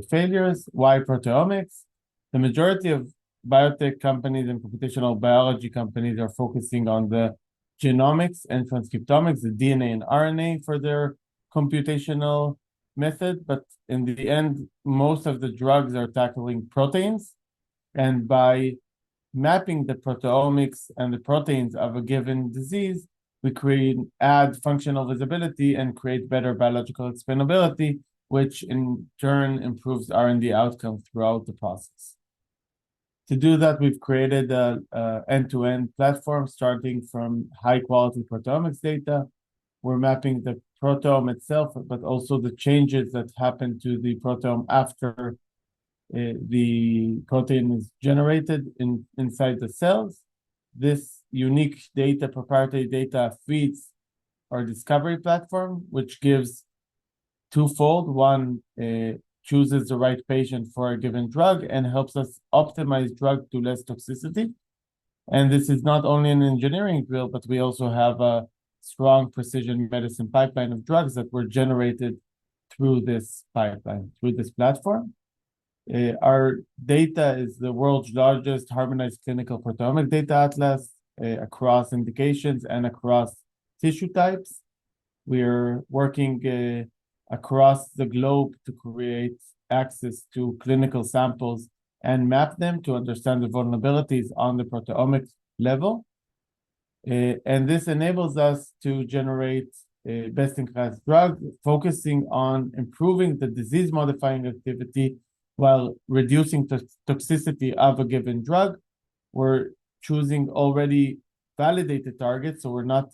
Speaker 8: failures. Why proteomics? The majority of biotech companies and computational biology companies are focusing on the genomics and transcriptomics, the DNA and RNA for their computational method. But in the end, most of the drugs are tackling proteins. And by mapping the proteomics and the proteins of a given disease, we add functional visibility and create better biological explainability, which in turn improves R&D outcomes throughout the process. To do that, we've created an end-to-end platform starting from high-quality proteomics data. We're mapping the proteome itself, but also the changes that happen to the proteome after the protein is generated inside the cells. This unique data, proprietary data, feeds our discovery platform, which gives twofold. One, chooses the right patient for a given drug and helps us optimize drug to less toxicity. And this is not only an engineering field, but we also have a strong precision medicine pipeline of drugs that were generated through this pipeline, through this platform. Our data is the world's largest harmonized clinical proteomic data atlas across indications and across tissue types. We're working across the globe to create access to clinical samples and map them to understand the vulnerabilities on the proteomics level. And this enables us to generate a best-in-class drug, focusing on improving the disease-modifying activity while reducing toxicity of a given drug. We're choosing already validated targets, so we're not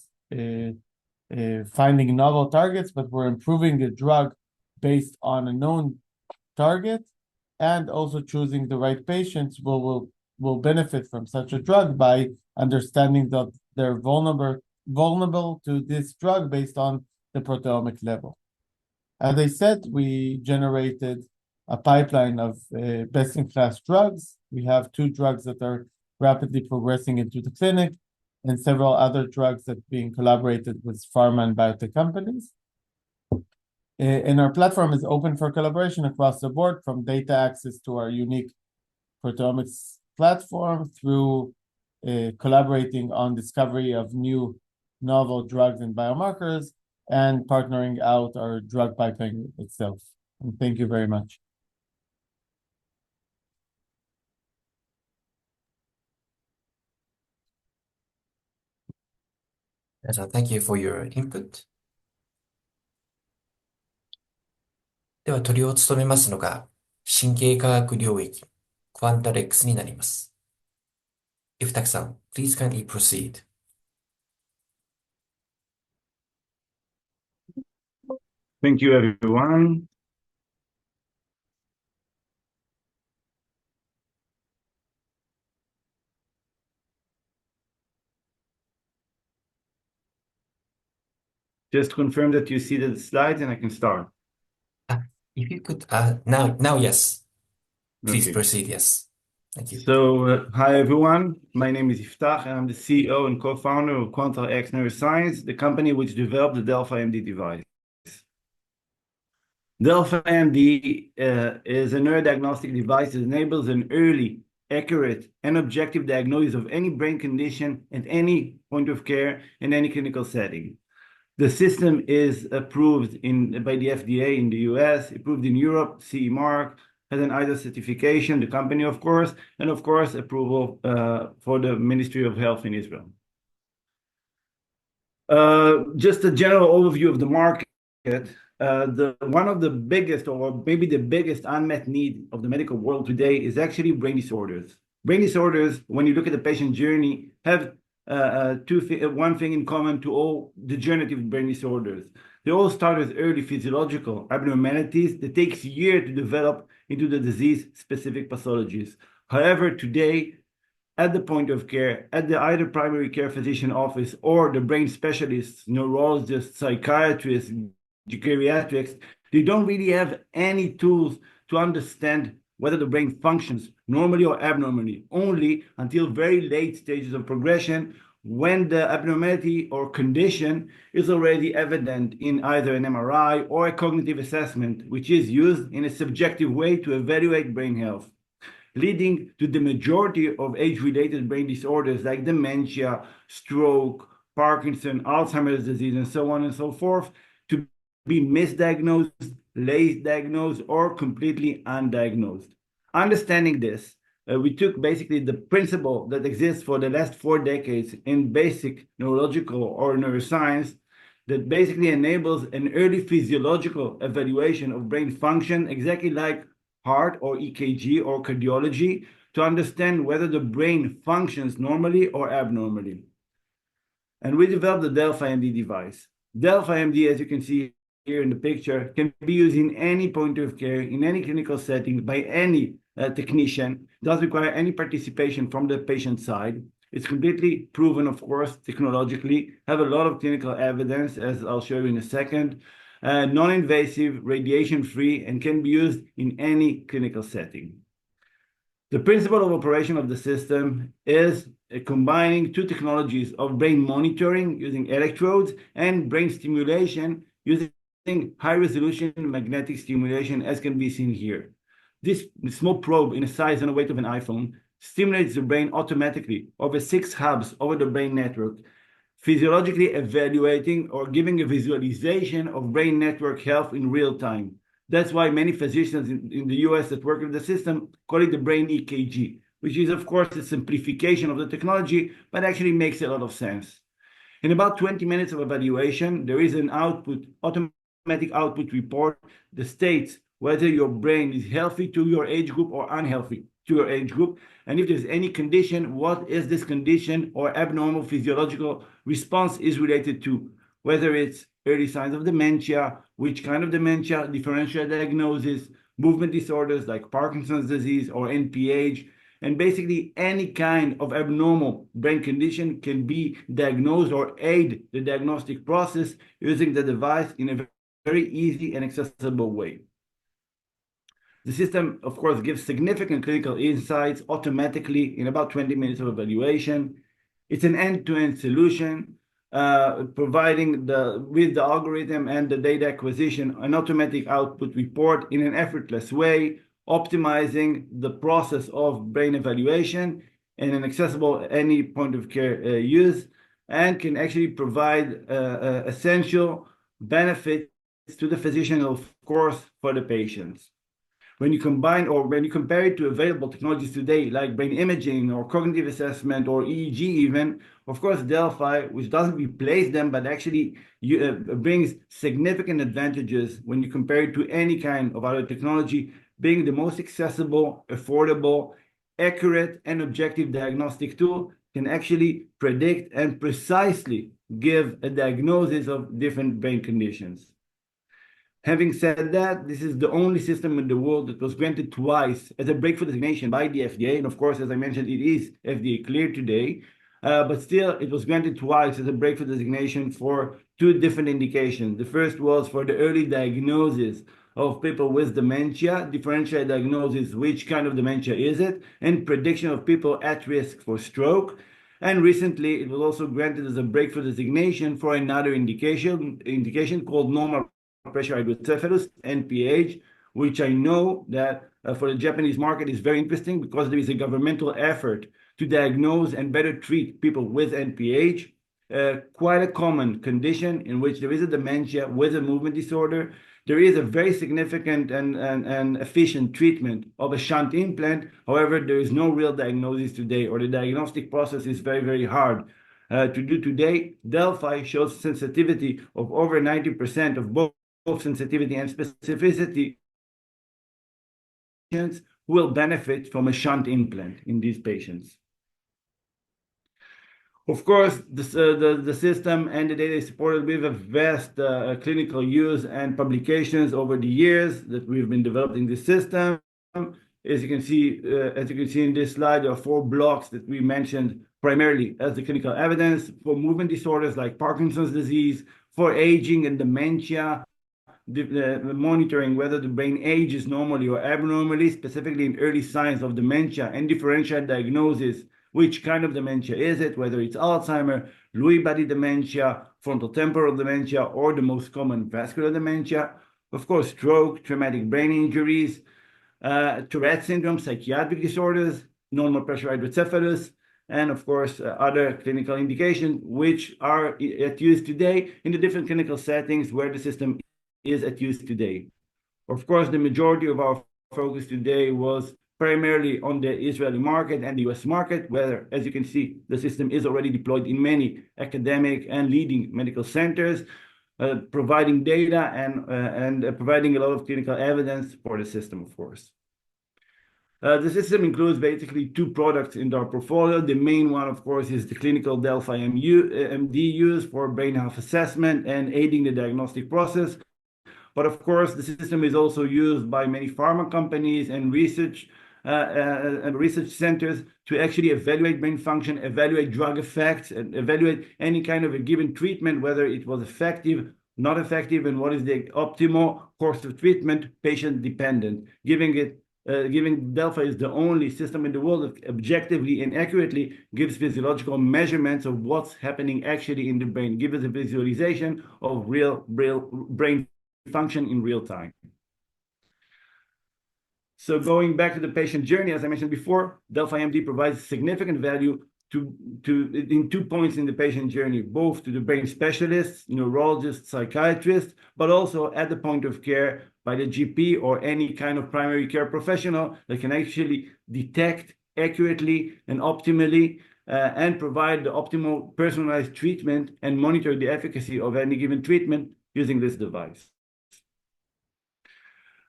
Speaker 8: finding novel targets, but we're improving the drug based on a known target, and also choosing the right patients will benefit from such a drug by understanding that they're vulnerable to this drug based on the proteomic level. As I said, we generated a pipeline of best-in-class drugs. We have 2 drugs that are rapidly progressing into the clinic, and several other drugs that are being collaborated with pharma and biotech companies. And our platform is open for collaboration across the board, from data access to our unique proteomics platform through collaborating on discovery of new novel drugs and biomarkers, and partnering out our drug pipeline itself. And thank you very much.
Speaker 1: So thank you for your input. では、トリを務めますのが、神経科学領域、クワンタレックスになります。Iftachさん、please kindly proceed.
Speaker 9: Thank you, everyone. Just confirm that you see the slides and I can start.
Speaker 1: If you could, now, yes. Please
Speaker 9: Okay.
Speaker 1: proceed, yes. Thank you.
Speaker 9: So, hi, everyone. My name is Iftach, and I'm the CEO and co-founder of Quantal X Neuroscience, the company which developed the Delphi MD device. Delphi MD is a neurodiagnostic device that enables an early, accurate, and objective diagnosis of any brain condition at any point of care in any clinical setting. The system is approved by the FDA in the US, approved in Europe, CE mark, has an ISO certification, the company, of course, and of course, approval for the Ministry of Health in Israel. Just a general overview of the market. One of the biggest, or maybe the biggest unmet need of the medical world today is actually brain disorders. Brain disorders, when you look at the patient journey, have one thing in common to all degenerative brain disorders. They all start with early physiological abnormalities that takes years to develop into the disease-specific pathologies. However, today, at the point of care, at the either primary care physician office or the brain specialists, neurologists, psychiatrists, geriatrics, they don't really have any tools to understand whether the brain functions normally or abnormally, only until very late stages of progression, when the abnormality or condition is already evident in either an MRI or a cognitive assessment, which is used in a subjective way to evaluate brain health, leading to the majority of age-related brain disorders like dementia, stroke, Parkinson, Alzheimer's disease, and so on and so forth, to be misdiagnosed, late diagnosed, or completely undiagnosed. Understanding this, we took basically the principle that exists for the last 4 decades in basic neurological or neuroscience that basically enables an early physiological evaluation of brain function, exactly like heart or EKG or cardiology, to understand whether the brain functions normally or abnormally. And we developed the Delphi MD device. Delphi MD, as you can see here in the picture, can be used in any point of care, in any clinical setting, by any technician. It doesn't require any participation from the patient side. It's completely proven, of course, technologically, have a lot of clinical evidence, as I'll show you in a second, non-invasive, radiation-free, and can be used in any clinical setting. The principle of operation of the system is combining 2 technologies of brain monitoring using electrodes and brain stimulation using high-resolution magnetic stimulation, as can be seen here. This small probe in the size and the weight of an iPhone stimulates the brain automatically over 6 hubs over the brain network, physiologically evaluating or giving a visualization of brain network health in real time. That's why many physicians in the US that work with the system call it the brain EKG, which is, of course, a simplification of the technology, but actually makes a lot of sense. In about 20 minutes of evaluation, there is an automatic output report that states whether your brain is healthy to your age group or unhealthy to your age group. And if there's any condition, what is this condition or abnormal physiological response is related to, whether it's early signs of dementia, which kind of dementia, differential diagnosis, movement disorders like Parkinson's disease or NPH, and basically any kind of abnormal brain condition can be diagnosed or aid the diagnostic process using the device in a very easy and accessible way. The system, of course, gives significant clinical insights automatically in about 20 minutes of evaluation. It's an end-to-end solution, providing with the algorithm and the data acquisition an automatic output report in an effortless way, optimizing the process of brain evaluation and an accessible any point of care use, and can actually provide essential benefits to the physician, of course, for the patients. When you combine or when you compare it to available technologies today, like brain imaging or cognitive assessment or EEG even, of course, Delphi, which doesn't replace them, but actually brings significant advantages when you compare it to any kind of other technology, being the most accessible, affordable, accurate, and objective diagnostic tool, can actually predict and precisely give a diagnosis of different brain conditions. Having said that, this is the only system in the world that was granted twice as a breakthrough designation by the FDA. And of course, as I mentioned, it is FDA cleared today, but still it was granted twice as a breakthrough designation for 2 different indications. The first was for the early diagnosis of people with dementia, differential diagnosis, which kind of dementia is it, and prediction of people at risk for stroke. And recently, it was also granted as a breakthrough designation for another indication called normal pressure hydrocephalus, NPH, which I know that for the Japanese market is very interesting because there is a governmental effort to diagnose and better treat people with NPH, quite a common condition in which there is a dementia with a movement disorder. There is a very significant and efficient treatment of a shunt implant. However, there is no real diagnosis today, or the diagnostic process is very, very hard to do today. Delphi shows sensitivity of over 90% of both sensitivity and specificity. Patients will benefit from a shunt implant in these patients. Of course, the system and the data is supported with a vast clinical use and publications over the years that we've been developing this system. As you can see in this slide, there are 4 blocks that we mentioned primarily as the clinical evidence for movement disorders like Parkinson's disease, for aging and dementia, monitoring whether the brain ages normally or abnormally, specifically in early signs of dementia, and differential diagnosis, which kind of dementia is it, whether it's Alzheimer, Lewy body dementia, frontotemporal dementia, or the most common vascular dementia. Of course, stroke, traumatic brain injuries, Tourette syndrome, psychiatric disorders, normal pressure hydrocephalus, and of course, other clinical indications which are at use today in the different clinical settings where the system is at use today. Of course, the majority of our focus today was primarily on the Israeli market and the US market, where, as you can see, the system is already deployed in many academic and leading medical centers, providing data and providing a lot of clinical evidence for the system, of course. The system includes basically two products in our portfolio. The main one, of course, is the clinical Delphi MD used for brain health assessment and aiding the diagnostic process. But of course, the system is also used by many pharma companies and research centers to actually evaluate brain function, evaluate drug effects, and evaluate any kind of a given treatment, whether it was effective, not effective, and what is the optimal course of treatment, patient dependent. Given Delphi is the only system in the world that objectively and accurately gives physiological measurements of what's happening actually in the brain, gives us a visualization of real brain function in real time. So going back to the patient journey, as I mentioned before, Delphi MD provides significant value in 2 points in the patient journey, both to the brain specialists, neurologists, psychiatrists, but also at the point of care by the GP or any kind of primary care professional that can actually detect accurately and optimally and provide the optimal personalized treatment and monitor the efficacy of any given treatment using this device.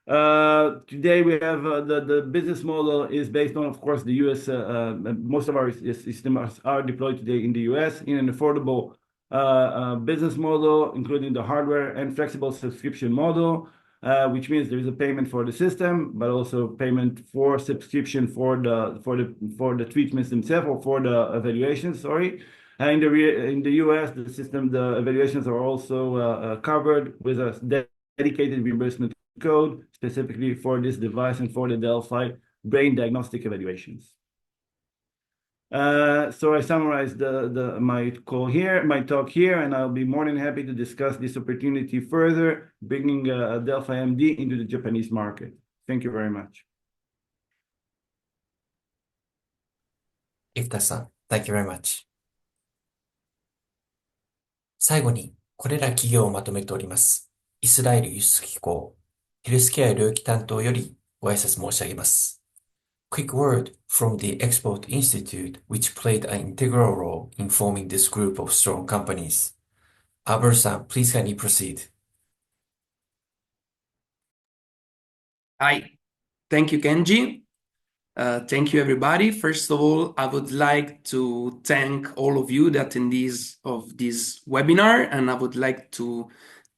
Speaker 9: Today we have the business model is based on, of course, the US. Most of our systems are deployed today in the US in an affordable business model, including the hardware and flexible subscription model, which means there is a payment for the system, but also payment for subscription for the treatments themselves or for the evaluations. Sorry. In the US, the evaluations are also covered with a dedicated reimbursement code specifically for this device and for the Delphi brain diagnostic evaluations. So I summarized my talk here, and I'll be more than happy to discuss this opportunity further, bringing Delphi MD into the Japanese market. Thank you very much.
Speaker 1: Ifta-san, thank you very much. 最後に、これら企業をまとめております。イスラエル輸出機構、ヘルスケア領域担当よりご挨拶申し上げます。Quick word from the Export Institute, which played an integral role in forming this group of strong companies. Abur-san, please kindly proceed.
Speaker 10: Hi, thank you, Kenji. Thank you, everybody. First of all, I would like to thank all of you, the attendees of this webinar, and I would like to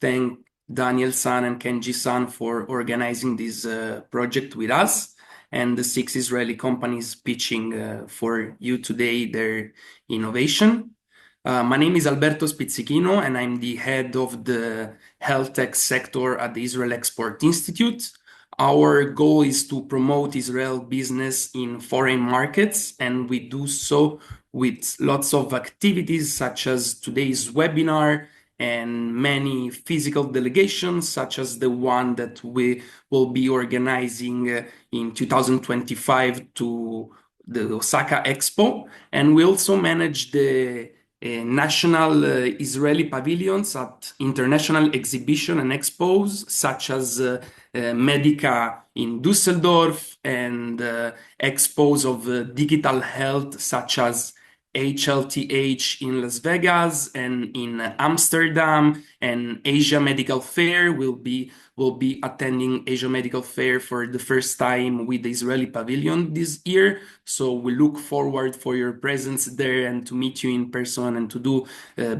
Speaker 10: thank Daniel-san and Kenji-san for organizing this project with us and the 6 Israeli companies pitching for you today their innovation. My name is Alberto Spizzichino, and I'm the head of the health tech sector at the Israel Export Institute. Our goal is to promote Israel business in foreign markets, and we do so with lots of activities such as today's webinar and many physical delegations, such as the one that we will be organizing in 2025 to the Osaka Expo. And we also manage the national Israeli pavilions at international exhibition and expos, such as Medica in Düsseldorf and expos of digital health, such as HLTH in Las Vegas and in Amsterdam, and Asia Medical Fair will be attending Asia Medical Fair for the first time with the Israeli pavilion this year. So we look forward for your presence there and to meet you in person and to do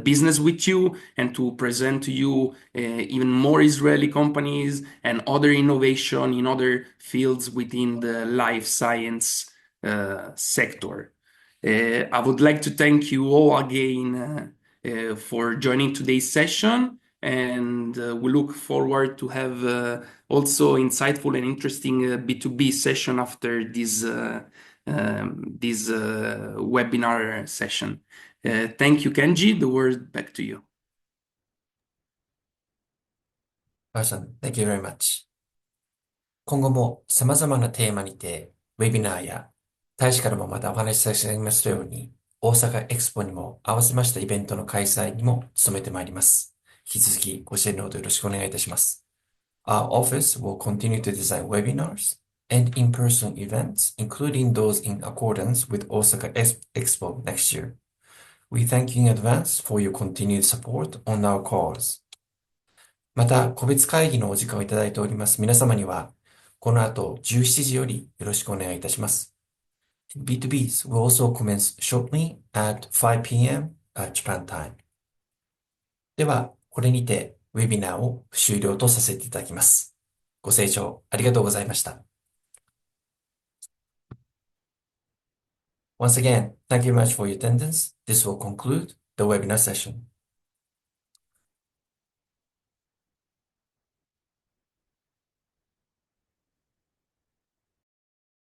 Speaker 10: business with you and to present to you even more Israeli companies and other innovation in other fields within the life science sector. I would like to thank you all again for joining today's session. and we look forward to have also insightful and interesting B2B session after this webinar session. Thank you, Kenji. The word back to you.
Speaker 1: Awesome. Thank you very much. 今後も様々なテーマにて、ウェビナーや、大使からもまたお話しさせていただきましたように、大阪エクスポにも合わせましたイベントの開催にも努めてまいります。引き続きご支援のほどよろしくお願いいたします。Our office will continue to design webinars and in-person events, including those in accordance with Osaka Expo next year. We thank you in advance for your continued support on our cause. また、個別会議のお時間をいただいております皆様には、この後17時よりよろしくお願いいたします。B2Bs will also commence shortly at 5 p.m. Japan time. では、これにてウェビナーを終了とさせていただきます。ご清聴ありがとうございました。Once again, thank you very much for your attendance. This will conclude the webinar session.